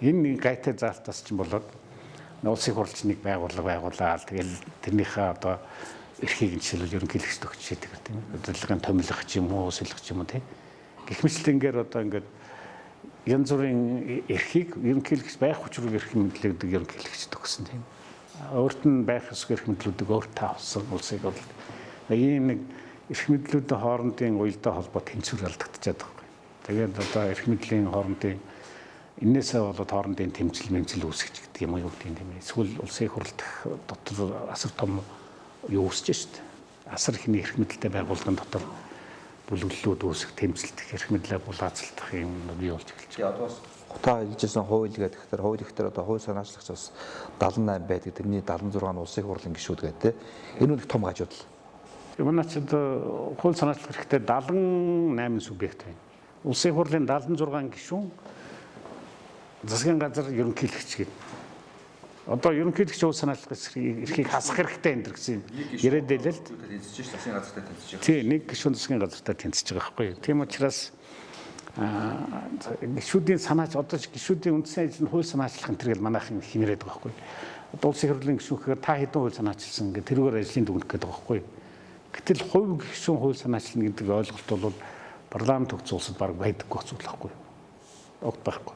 Энэ гайтай заалтаас ч болоод улсын хурлч нэг байгуулаад тэгэл тэрнийхээ одоо эрхийг жишээлбэл ерөнхийлөгчд өгч шийдэг тийм ээ. Удирдлагын томилох ч юм уу, сэлэх ч юм уу тийм. Гэх мэтлэнгээр одоо ингээд янз бүрийн эрхийг ерөнхийлөгч байх учрыг эрх мэдлэгдэг ерөнхийлөгчд өгсөн тийм. Өөрт нь байх ёсгүй эрх мэдлүүдийг өөртөө авсан улсыг бол ийм нэг эрх мэдлүүдийн хоорондын уялдаа холбоо тэнцвэр алдагдчихад байгаа. Тэгээд одоо эрх мэдлийн хоорондын энээсээ болоод хоорондын тэмцэл үүсгэж гэдэг юм уу юу гэдэг юм. Эсвэл улсын хурлд дотор асар том юу үүсэж штт. Асар ихний эрх мэдэлтэй байгууллагын дотор бүлэглэлүүд үүсэх, тэмцэлдэх, эрх мэдлээ булаацалдах юм бий болж эхэлж байна. Одоо бас та хэлжсэн хууль гэдэг тэгэхээр хууль ихтэй одоо хууль санаачлагч бас 78 байдаг. Тэрний 76 нь улсын хурлын гишүүд гэдэг. Энэ нь их том гажуудал. Манай ч одоо хууль санаачлах хэрэгтэй 78 субъект байна. Улсын хурлын 76 гишүүн засгийн газар ерөнхийлөгч гэдэг. Одоо ерөнхийлөгч хууль санаачлах эрхийг хасах хэрэгтэй энэ гэсэн яриад байлаа л. Тэнцэж засгийн газартай тэнцэж байгаа. Тийм, нэг гишүүн засгийн газартай тэнцэж байгаа байхгүй юу. Тийм учраас гишүүдийн санаач одоо гишүүдийн үндсэн ажил нь хууль санаачлах энэ төрөл манайхан хинэрэд байгаа байхгүй юу. Одоо улсын хурлын гишүүхээр та хэдэн хууль санаачилсан гэх тэрүүгээр ажлын дүгнэх гэдэг байгаа байхгүй юу. Гэтэл хувь гишүүн хууль санаачлна гэдэг ойлголт бол парламент төгс улсад баг байдаггүй зүйл байхгүй юу. Огт байхгүй.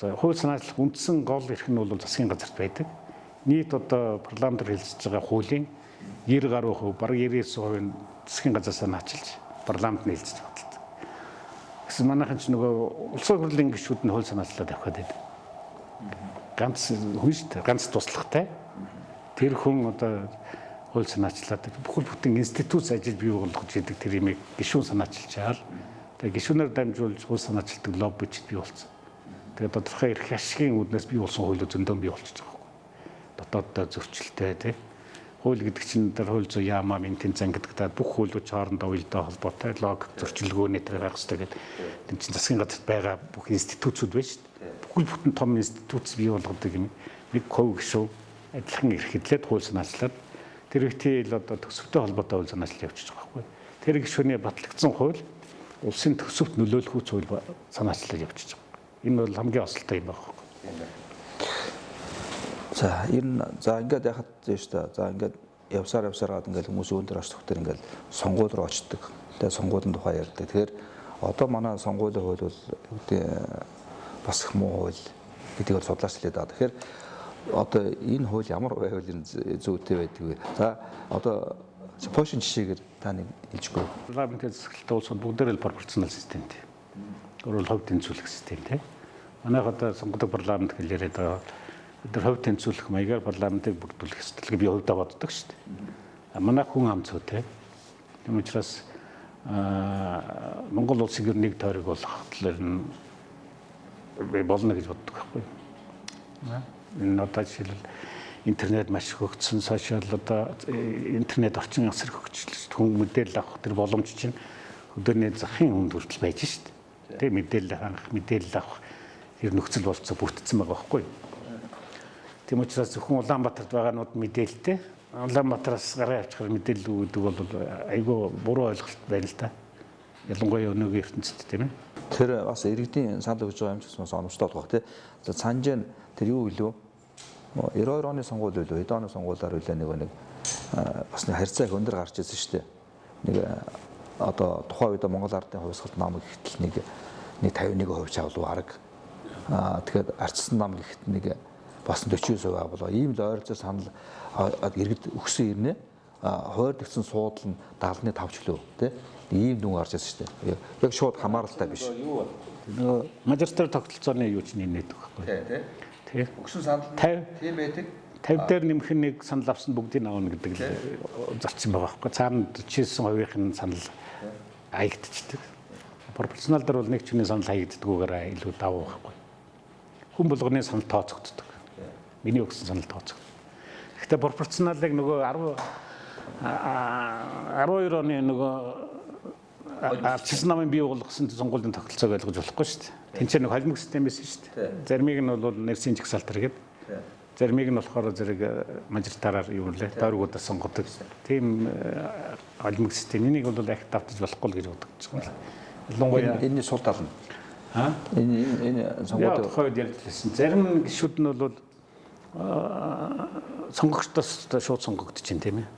За хууль санаачлах үндсэн гол эрх нь бол засгийн газарт байдаг. Нийт одоо парламентаар хэлцэж байгаа хуулийн 90 гаруй хувь, бараг 99% засгийн газар санаачилж парламент нь хэлцэж бодлоо. Гэсэн манайхан ч нөгөө улсын хурлын гишүүд нь хууль санаачлаад авах гэдэг. Ганц хүн шүү дээ. Ганц туслагтай. Тэр хүн одоо хууль санаачлаад бүхэл бүтэн институт ажил бий болгож идэг тэр имийг гишүүн санаачилж чаал. Тэгээ гишүүнээр дамжуулж хууль санаачилдаг лоббичд бий болсон. Тэгээ тодорхой эрх ашигын үүднээс бий болсон хууль зөндөө бий болчихж байгаа юм. Дотооддоо зөрчилтэй тий. Хууль гэдэг чинь тэр хууль зүйн яамаа ментийн зан гэдэг бүх хуулиуд хоорондоо уялдаа холбоотой логик зөрчилгөөний тэр байх хэрэгтэй гэдэг. Тэн чинь засгийн газарт байгаа бүх институтсууд байна шүү дээ. Бүхэл бүтэн том институт бий болгодог юм. Нэг хов гишүүн адилхан эрх хэдлээд хууль санаачлаад тэр ихтэй л одоо төсөвтэй холбоотой хууль санаачлал явуулж байгаа байхгүй. Тэр гишүүний батлагдсан хууль улсын төсөвт нөлөөлөх үйл хууль санаачлал явуулж байгаа. Энэ бол хамгийн осолтой юм байна. За ингээд яхад тийм шүү дээ. За ингээд явсараад ингээд хүмүүс өндөр очтогтэр ингээд сонгуул руу очдог. Тэгээ сонгуулийн тухай ярьдаг. Тэгэхээр одоо манай сонгуулийн хууль бол бас их муу хууль гэдгийг судлаач хэлээд байгаа. Тэгэхээр одоо энэ хууль ямар байвал энэ зүйтэй байдаг вэ? За одоо Польшийн жишээгээр та нэг хэлжгүй. Парламентын засаглалтай улсууд бүгдээр л пропорционал системтэй. Өөрөөр хувь тэнцвэрлэх системтэй. Манайх одоо сонгодог парламент гэж яриад байгаа. Тэр хувь тэнцвэрлэх маягаар парламентыг бүрдүүлэх ёстой би хувьдаа боддог шүү дээ. Манай хүн ам цөөтэй. Тийм учраас Монгол улсыг нэг тойрог болгох талаар нь болно гэж боддог байхгүй. Энэ одоо жишээлбэл интернет маш хөгжсөн, сошиал одоо интернет орчин асар хөгжлөж хүн мэдээлэл авах тэр боломж чинь өдөрний захын хүнд хүртэл байж шүү дээ. Тэ мэдээлэл хангах, мэдээлэл авах тэр нөхцөл болцоо бүрдсэн байгаа байхгүй. Тийм учраас зөвхөн Улаанбаатарт байгаанууд мэдээлэлтэй. Улаанбаатараас гараа авчихар мэдээлэл өгдөг бол айгүй буруу ойлголт байна л да. Ялангуяа өнөөгийн ертөнцид тийм ээ. Тэр бас иргэдийн санал өгж байгаа юм ч гэсэн онцлог болох тий. За санжийн тэр юу гэлөө 92 оны сонгуул үлээ, 90 оны сонгуулаар үлээ нэг бас нэг харьцаа их өндөр гарч ирсэн шүү дээ. Нэг одоо тухайн үед Монгол ардын хувьсгалт нам гэхтэл нэг 51% чавлуу арга. Тэгэхээр арчсан нам гэхэд нэг бас 49% авлаа. Ийм л ойролцоо санал иргэд өгсөн ирнэ. Хойрдогдсон суудал нь 75 ч лөө тий. Ийм дүн гарч ирсэн шүү дээ. Яг шууд хамааралтай биш. Нөгөө мажоритар тогтолцооны юу ч нэмээд байгаа байхгүй. Тий. Өгсөн санал 50 тийм байдаг. 50 дээр нэмэх нэг санал авсан бүгдийг авна гэдэг л зарчим байгаа байхгүй. Цаана 49%-ийн санал хаягдчихдаг. Пропорционал дээр бол нэг ч хүний санал хаягддаггүйгээр илүү давуу байхгүй. Хүн болгоны санал тооцогддог. Миний өгсөн санал тооцогддог. Гэхдээ пропорционалыг нөгөө 12 оны нөгөө арчилсан намын бий болгосон сонгуулийн тогтолцоог ойлгож болохгүй шүү дээ. Тэнцээ нэг холимог систем байсан шүү дээ. Заримыг нь бол нэрсийн жигсаалтар гэдэг. Заримыг нь болохоор зэрэг мажоритараар юу нэлээ тойргуудаа сонгодог. Тийм холимог систем. Энийг бол ахт давтаж болохгүй л гэж бодож байгаа юм. Ялангуяа энэ сул тал нь. Энэ сонгууд хойд ярьжсэн. Зарим гишүүд нь бол сонгогчдоос шууд сонгогдож байна тийм ээ.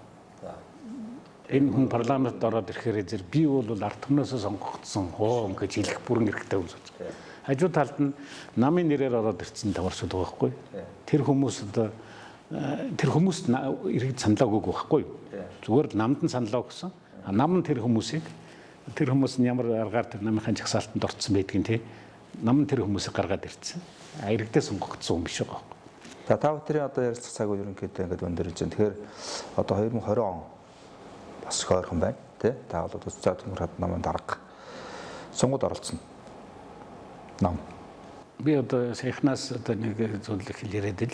Энэ хүн парламентд ороод ирэхээр зэрэг би бол ард түмнөөсөө сонгогдсон хоо ингэж хэлэх бүрэн эрхтэй хүмүүс байна. Хажуу талд нь намын нэрээр ороод ирсэн таваршууд байгаа байхгүй. Тэр хүмүүст иргэд саналаа өгөөг байхгүй. Зүгээр л намд нь саналаа өгсөн. Нам нь тэр хүмүүс нь ямар аргаар тэр намынхаа жагсаалтанд орцсон байдгийг тий. Нам нь тэр хүмүүсийг гаргаад ирсэн. Иргэдээ сонгогдсон хүн биш байгаа байхгүй. За та бүхэн одоо ярилцах цаг үе ерөнхийдөө ингээд өндөрлж байна. Тэгэхээр одоо 2020 он бас хойрхон байна тий. Та бол одоо цаа төмөрхөд намын дарга сонгуульд оролцсон. Нам. Би одоо саяхнаас одоо нэг зүйл их яриад л.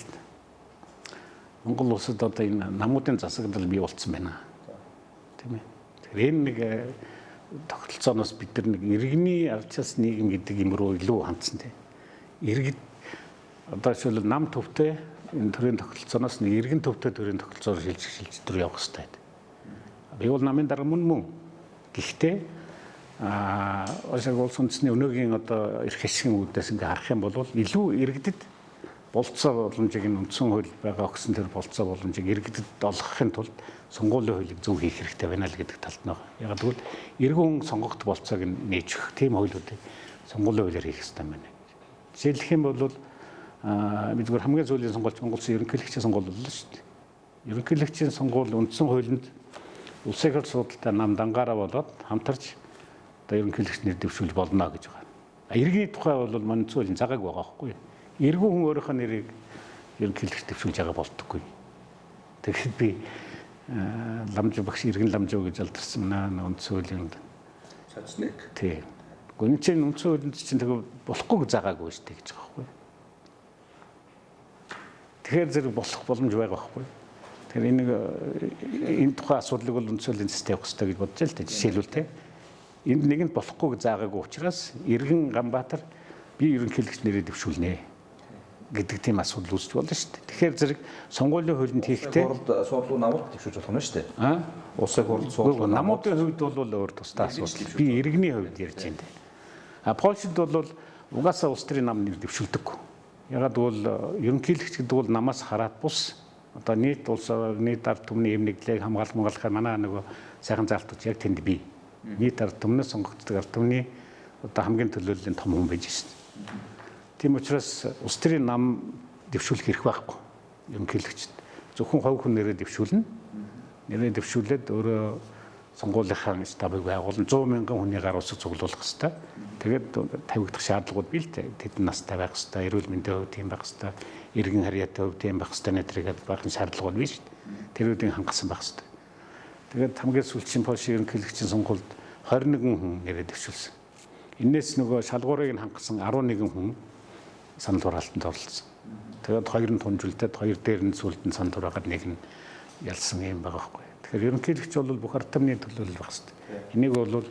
Монгол улсад одоо энэ намуудын засаглал бий болцсон байна. Тийм ээ. Тэгэхээр энэ нэг тогтолцооноос бид нар нэг иргэний арчаас нийгэм гэдэг юм руу илүү хандсан тий. Иргэд одоо жишээлбэл нам төвтэй энэ төрлийн тогтолцооноос нэг иргэн төвтэй төрлийн тогтолцоор шилжиж явах хэрэгтэй. Би бол намын дарга мөн. Гэхдээ улс үндэсний өнөөгийн одоо эрх ашигын үүднээс ингээ харах юм бол илүү иргэдэд болцоо боломжийг нь үндсэн хууль байгаа өгсөн тэр болцоо боломжийг иргэдэд олгохын тулд сонгуулийн хуулийг зөв хийх хэрэгтэй байна л гэдэг талд нь байгаа. Яг тэгвэл иргэн сонгогдох болцоог нь нээж өгөх тийм хуулиудыг сонгуулийн хуулиар хийх хэрэгтэй байна. Жишээлх юм бол бид зөвхөн хамгийн сүүлийн сонгуульч Монгол Улсын ерөнхийлөгчийн сонгуул боллоо шүү дээ. Ерөнхийлөгчийн сонгуул үндсэн хуулинд улсын хэл судалтай нам дангаараа болоод хамтарч одоо ерөнхийлөгч нэр дэвшүүлж болно гэж байгаа. Иргэний тухай бол манай цөлийн цагааг байгаа байхгүй. эргүү хүн өөрийнхөө нэрийг ерөнхийлөгч дэвшүүлж байгаа болдоггүй. Тэгэхээр би ламжуу багш иргэн ламжуу гэж алдарсан үндсэн хуулийн цацныг. тий. Гүн чинь үндсэн хуулинд чинь тэгээ болохгүй заагаагүй шүү дээ гэж байгаа байхгүй. Тэгэхээр зэрэг болох боломж байгаа байхгүй. Тэгэхээр энэ тухайн асуудлыг бол үндсэн хуулийн систем явах хэрэгтэй гэж бодож л дээ. Жишээлбэл тий. Энд нэгэнд болохгүй заагаагүй учраас иргэн Ганбаатар би ерөнхийлөгч нэрээ дэвшүүлнэ гэдэг тийм асуудал үүсч болно шүү дээ. Тэгэхээр зэрэг сонгуулийн хуулинд хийхдээ суудлуу намууд дэвшүүлж болох нь шүү дээ. Улсын хурлд суудлуу намуудын хувьд бол өөр тусдаа асуудал. Би иргэний хувьд ярьж байна. Польшид бол угаасаа улс төрийн нам нэр дэвшүүлдэггүй. Ягаад бол ерөнхийлөгч гэдэг бол намаас хараад бус одоо нийт улс нийт ард түмний эмнэлэг хамгаалахаар манай нөгөө сайхан заалтууд яг тэнд бий. Нийт ард түмнээс сонгогддог ард түмний одоо хамгийн төлөөллийн том хүн байж шээ. Тийм учраас улс төрийн нам дэвшүүлэх хэрэг байхгүй. Ерөнхийлөгчд зөвхөн хувь хүн нэрээ дэвшүүлнэ. Нэрээ дэвшүүлээд өөрөө сонгуулийнхаа стабыг байгуулна. 100 мянган хүний гар усыг цуглуулах хэрэгтэй. Тэгээд тавигдах шаардлагууд бий л дээ. Тэдэн настай байх хэрэгтэй, эрүүл мэндийн хувьд тийм байх хэрэгтэй, иргэн харьяатай хувьд тийм байх хэрэгтэй нэтрийгээд байх шаардлагууд бий шүү дээ. Тэрүүдийг хангасан байх хэрэгтэй. Тэгээд хамгийн сүүлчийн Польшийн ерөнхийлөгчийн сонгуульд 21 хүн нэрээ дэвшүүлсэн. Энээс нөгөө шалгуурыг хангасан 11 хүн санал хураалтанд оролцсон. Тэгээд хоёр нь тунжуулдаад хоёр дээр нь сүлдэн санал хураагаад нэг нь ялсан юм байгаа байхгүй. Тэгэхээр ерөнхийлөгч бол бүх ард түмний төлөөлөл байх хэрэгтэй. Энийг бол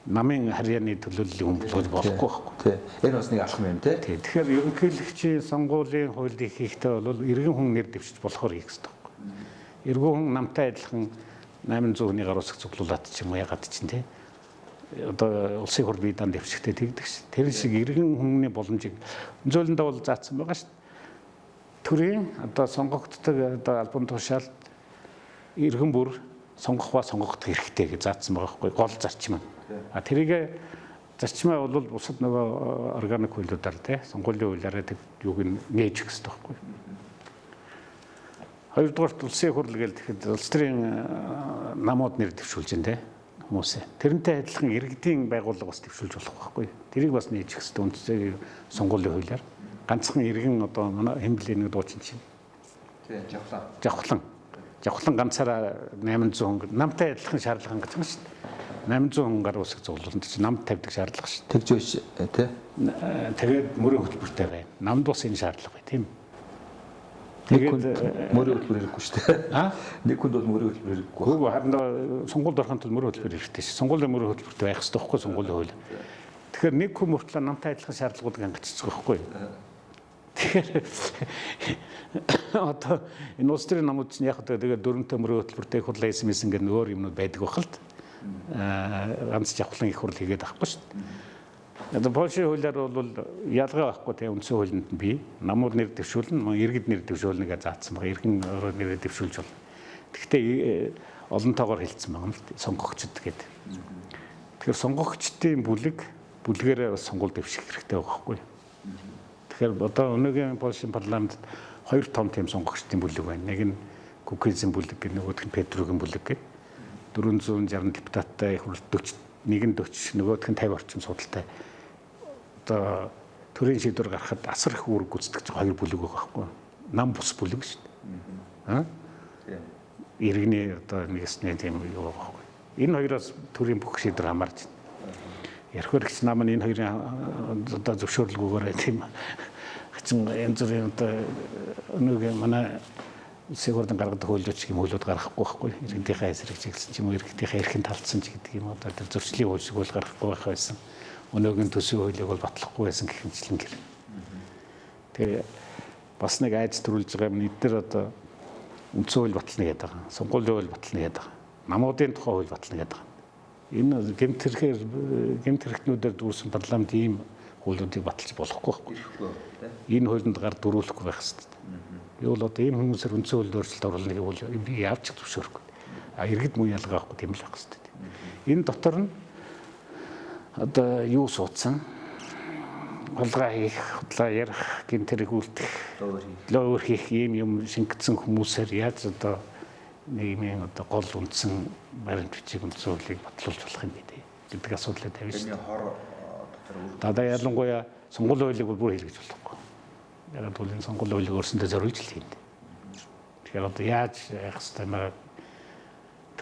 намын харьяаны төлөөллийн хүн болгож болохгүй байхгүй. Тий. Энэ бас нэг алхам юм тий. Тэгэхээр ерөнхийлөгчийн сонгуулийн хуулийг хийхдээ бол иргэн хүн нэр дэвшиж болохоор хийх хэрэгтэй байхгүй. Иргэн хүн намтай адилхан 800 хүний гар усыг цуглуулад ч юм уу ягаад чинь тий. Одоо улсын хурл бие дан дэвшигтэй тэгдэг ш. Тэр шиг иргэн хүмүүний боломжийг зөөлөндөө бол заасан байгаа ш. Төрийн одоо сонгогддог одоо албан тушаалд иргэн бүр сонгох ба сонгогдох хэрэгтэй гэж заасан байгаа байхгүй гол зарчим. Тэрийг зарчмаа бол бусад нөгөө органик хуулиудаар тий сонгуулийн хуулиараа юуг нээж өгөх хэрэгтэй байхгүй. Хоёрдугаарт улсын хурл гэж тэгэхэд улс төрийн намууд нэр дэвшүүлж байна тий хүмүүсээ. Тэрнтэй адилхан иргэдийн байгууллага бас дэвшүүлж болох байхгүй. Тэрийг бас нээж өгөх хэрэгтэй үндсээ сонгуулийн хуулиар. Ганцхан иргэн одоо манай хэмблийн нэг дуучин чинь. Тий Жавхлан. Жавхлан ганцаараа 800 хүн намтай адилхан шаардлага хангаж байгаа шүү дээ. 800 хүн гар усыг цуглуулсан чинь намд тавьдаг шаардлага шүү дээ. Тэгж биш тий. Тэгээд мөрийн хөтөлбөртэй байна. Намд бас энэ шаардлага бай тийм. Тэгээд мөрийн хөтөлбөр хэрэггүй шүү дээ. Нэг хүнд бол мөрийн хөтөлбөр хэрэггүй. Үгүй харин сонгуульд орохын тулд мөрийн хөтөлбөр хэрэгтэй шүү. Сонгуулийн мөрийн хөтөлбөртэй байх хэрэгтэй байхгүй сонгуулийн хууль. Тэгэхээр нэг хүн мөртлөө намтай адилхан шаардлагуудыг хангацчих байхгүй. Тэгэхээр одоо энэ улс төрийн намууд чинь яг тэгээд дөрөнтэй мөрийн хөтөлбөртэй их хурлаа SMS ингээд өөр юмнууд байдаг байх л ганц жавхлан их хурл хийгээд авахгүй шүү дээ. Одоо Польшийн хуулиар бол ялгаа байхгүй тийм үндсэн хуулинд нь бий. Намууд нэр дэвшүүлнэ, иргэд нэр дэвшүүлнэ гэж заасан байгаа. Иргэн өөрөө нэрээ дэвшүүлж болно. Гэхдээ олонтойгоор хэлсэн байгаа юм л сонгогчд гэдэг. Тэгэхээр сонгогчдын бүлгээрээ бас сонгуул дэвших хэрэгтэй байгаа байхгүй. Тэгэхээр одоо өнөөгийн Польшийн парламентд хоёр том тийм сонгогчдын бүлэг байна. Нэг нь Кукизийн бүлэг гэх нөгөөх нь Петругийн бүлэг гэх 460 депутаттай их хурл 40 нэг нь 40 нөгөөх нь 50 орчим судалтай одоо төрийн шийдвэр гаргахад асар их үүрэг гүйцэтгэж хоёр бүлэг байгаа байхгүй. Нам бус бүлэг шүү дээ. Иргэний одоо нэгэсний тийм юу байгаа байхгүй. Энэ хоёроос төрийн бүх шийдвэр хамаарч байна. Ярхвэрэгч нам нь энэ хоёрын одоо зөвшөөрлгүйгээр тийм хачин янз бүрийн одоо өнөөгийн манай улсын хурлын гаргадаг хуулиуч юм хуулиуд гаргахгүй байхгүй. Иргэдийнхээ эсрэг чиглэсэн ч юм уу иргэдийнхээ эрхэнд талцсан ч гэдэг юм уу одоо тэр зөрчлийн хууль шиг бол гаргахгүй байх байсан. Өнөөгийн төсвийн хуулийг бол батлахгүй байсан гэх мэтлэн гэр. Тэгээ бас нэг айц төрүүлж байгаа юм эдгээр одоо үндсэн хууль батлна гэдэг байгаа. Сонгуулийн хууль батлна гэдэг байгаа. Намуудын тухай хууль батлна гэдэг байгаа. Энэ гэмт хэрэгтнүүдээр дүүрсэн парламент ийм хуулиудыг баталж болохгүй байхгүй. Энэ хуулинд гар дөрүүлэхгүй байх хэрэгтэй. Би бол одоо ийм хүмүүсээр үндсэн хуулинд өөрчлөлт оруулныг бол би яавч зөвшөөрөхгүй. Иргэд муу ялгаа авахгүй тийм л байх хэрэгтэй. Энэ дотор нь одоо юу суудсан? Хулгай хийх, худлаа ярих, гэмт хэрэг үлдэх, лөөр хийх ийм юм шингэсэн хүмүүсээр яаж одоо нийгмийн одоо гол үндсэн баримт бичиг үндсэн хуулийг батлуулж болох юм бэ гэдэг асуудлыг тавьж байна. Дада ялангуяа сонгуулийн хуулийг бүр хэрэгжүүлж болохгүй. Яг бол энэ сонгуулийн хуулийг өөрсөндөө зориулж л юм. Тэгэхээр одоо яаж яах ёстой юм бэ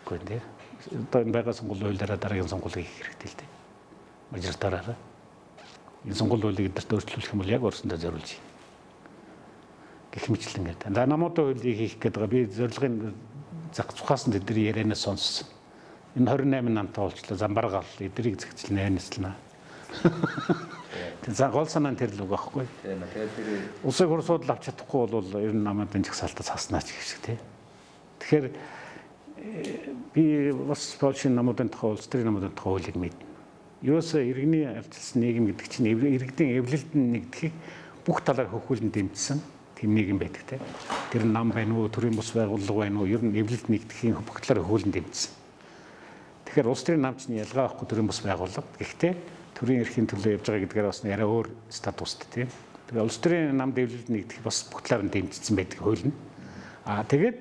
гэхгүй нэ. Одоо энэ байгаа сонгуулийн хуулиараа дараагийн сонгуулийг хийх хэрэгтэй л дээ. Мажоритараараа. Энэ сонгуулийн хуулийг эдгээрт өөрчлөх юм бол яг өөрсөндөө зориулж юм. Гэх мэтлэн гэдэг. Намуудын хуулийг хийх гэдэг байгаа. Би зорилгын зах цухаас нь тэдний ярианаас сонссон. Энэ 28 намтай уулзлаа замбаргаал эдрийг зэгцэл найнслана. За гол санаа нь тэр л үг байхгүй. Тэгээд тэр Улсын хур судал авч чадахгүй бол ер нь намайг жагсаалтаас хаснаач гэх шиг тий. Тэгэхээр би бас Польшийн намуудын тухай улс төрийн намуудын тухай хуулийг мэднэ. Юусаа иргэний авчилсан нийгэм гэдэг чинь иргэдийн эвлэлд нэгдэхийг бүх талаар хөхүүлэн дэмжсэн тийм нийгэм байдаг тий. Тэр нам байна уу, төрийн бус байгууллага байна уу, ер нь эвлэлд нэгдэхийн бүх талаар хөхүүлэн дэмжсэн. Тэгэхээр улс төрийн намчны ялгаа авахгүй төрийн бус байгууллага. Гэхдээ төрийн эрхийн төлөө явж байгаа гэдгээр бас арай өөр статустай тийм. Тэгээ улс төрийн нам дэвлэлд нэгдэх бас бүх талаар нь дэмжсэн байдаг хууль нь. Тэгээд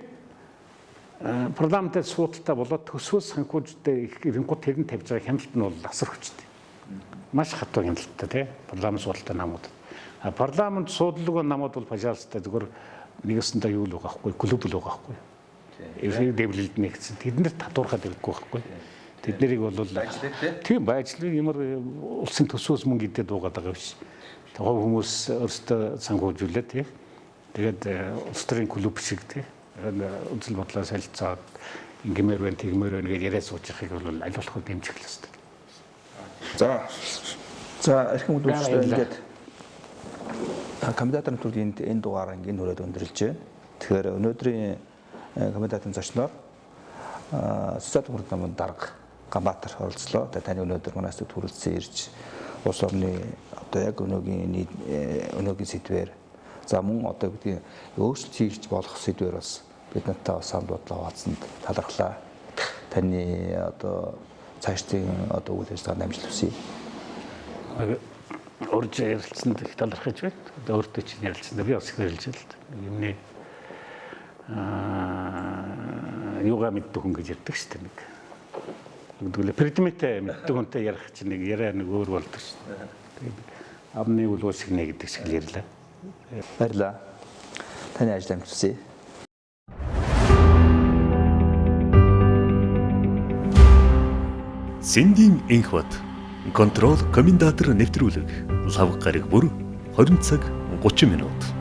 парламентд суудалтай болоод төсвөөс санхүүжтэй их эренгуут тэрэн тавьж байгаа хяналт нь бол асар хүчтэй. Маш хатуу хяналттай тийм. Парламент суудалтай намууд. Парламент суудлага намууд бол пожалуйста зүгээр нэгэсэндээ юу л байгаа байхгүй, клуб л байгаа байхгүй. Эрхийн дэвлэлд нэгдсэн. Тэднэр татуурхаад ирэхгүй байхгүй. Тэд нарыг бол тийм байжлыг ямар улсын төсвөөс мөнгө идээд дуугаад байгаа биш. Тухайн хүмүүс өөрсдөө санхүүжүүлээ тийм. Тэгээд улс төрийн клуб шиг тийм. Үзэл бодлоо солилцоод ингэмээр байна, тэгмээр байна гэж яриа суужихыг бол аль болох дэмжих л ёстой. За эрхэм үзэгчдээ ингээд кандидатын төлөвийн энэ дугаараа ингээд хүрээд өндөрлж байна. Тэгэхээр өнөөдрийн кандидатын зочноор социал-демократ намын дарга Ганбаатар оролцлоо. Тэгээд таны өнөөдөр манайс төрөлцсөн ирж улс орны одоо яг өнөөгийн сэдвээр за мөн одоо бидний өөрчлөлт хийж болох сэдвээр бас бид нартай санд бодлоо хуваалцсанд талархлаа. Таны одоо цаашдын одоо үйл ажиллагаанд амжилт хүсье. Урьж ярилцсанд их талархаж байна. Одоо өөртөө чинь ярилцсанд би бас их ярилцлаа л да. Юмны юугаа мэддэг хүн гэж ярьдаг шүү дээ нэг. Тэгвэл предметээ мэддэг хүнтэй ярих чинь нэг яриа нэг өөр болдог шүү дээ. Тэгээд амны үл уусыг нэ гэдэг шиг л ярьлаа. Баярлалаа. Таны ажил амжилт хүсье. Сэндийн энх бат контрол комендатор нэвтрүүлэг лав гараг бүр 20 цаг 30 минут.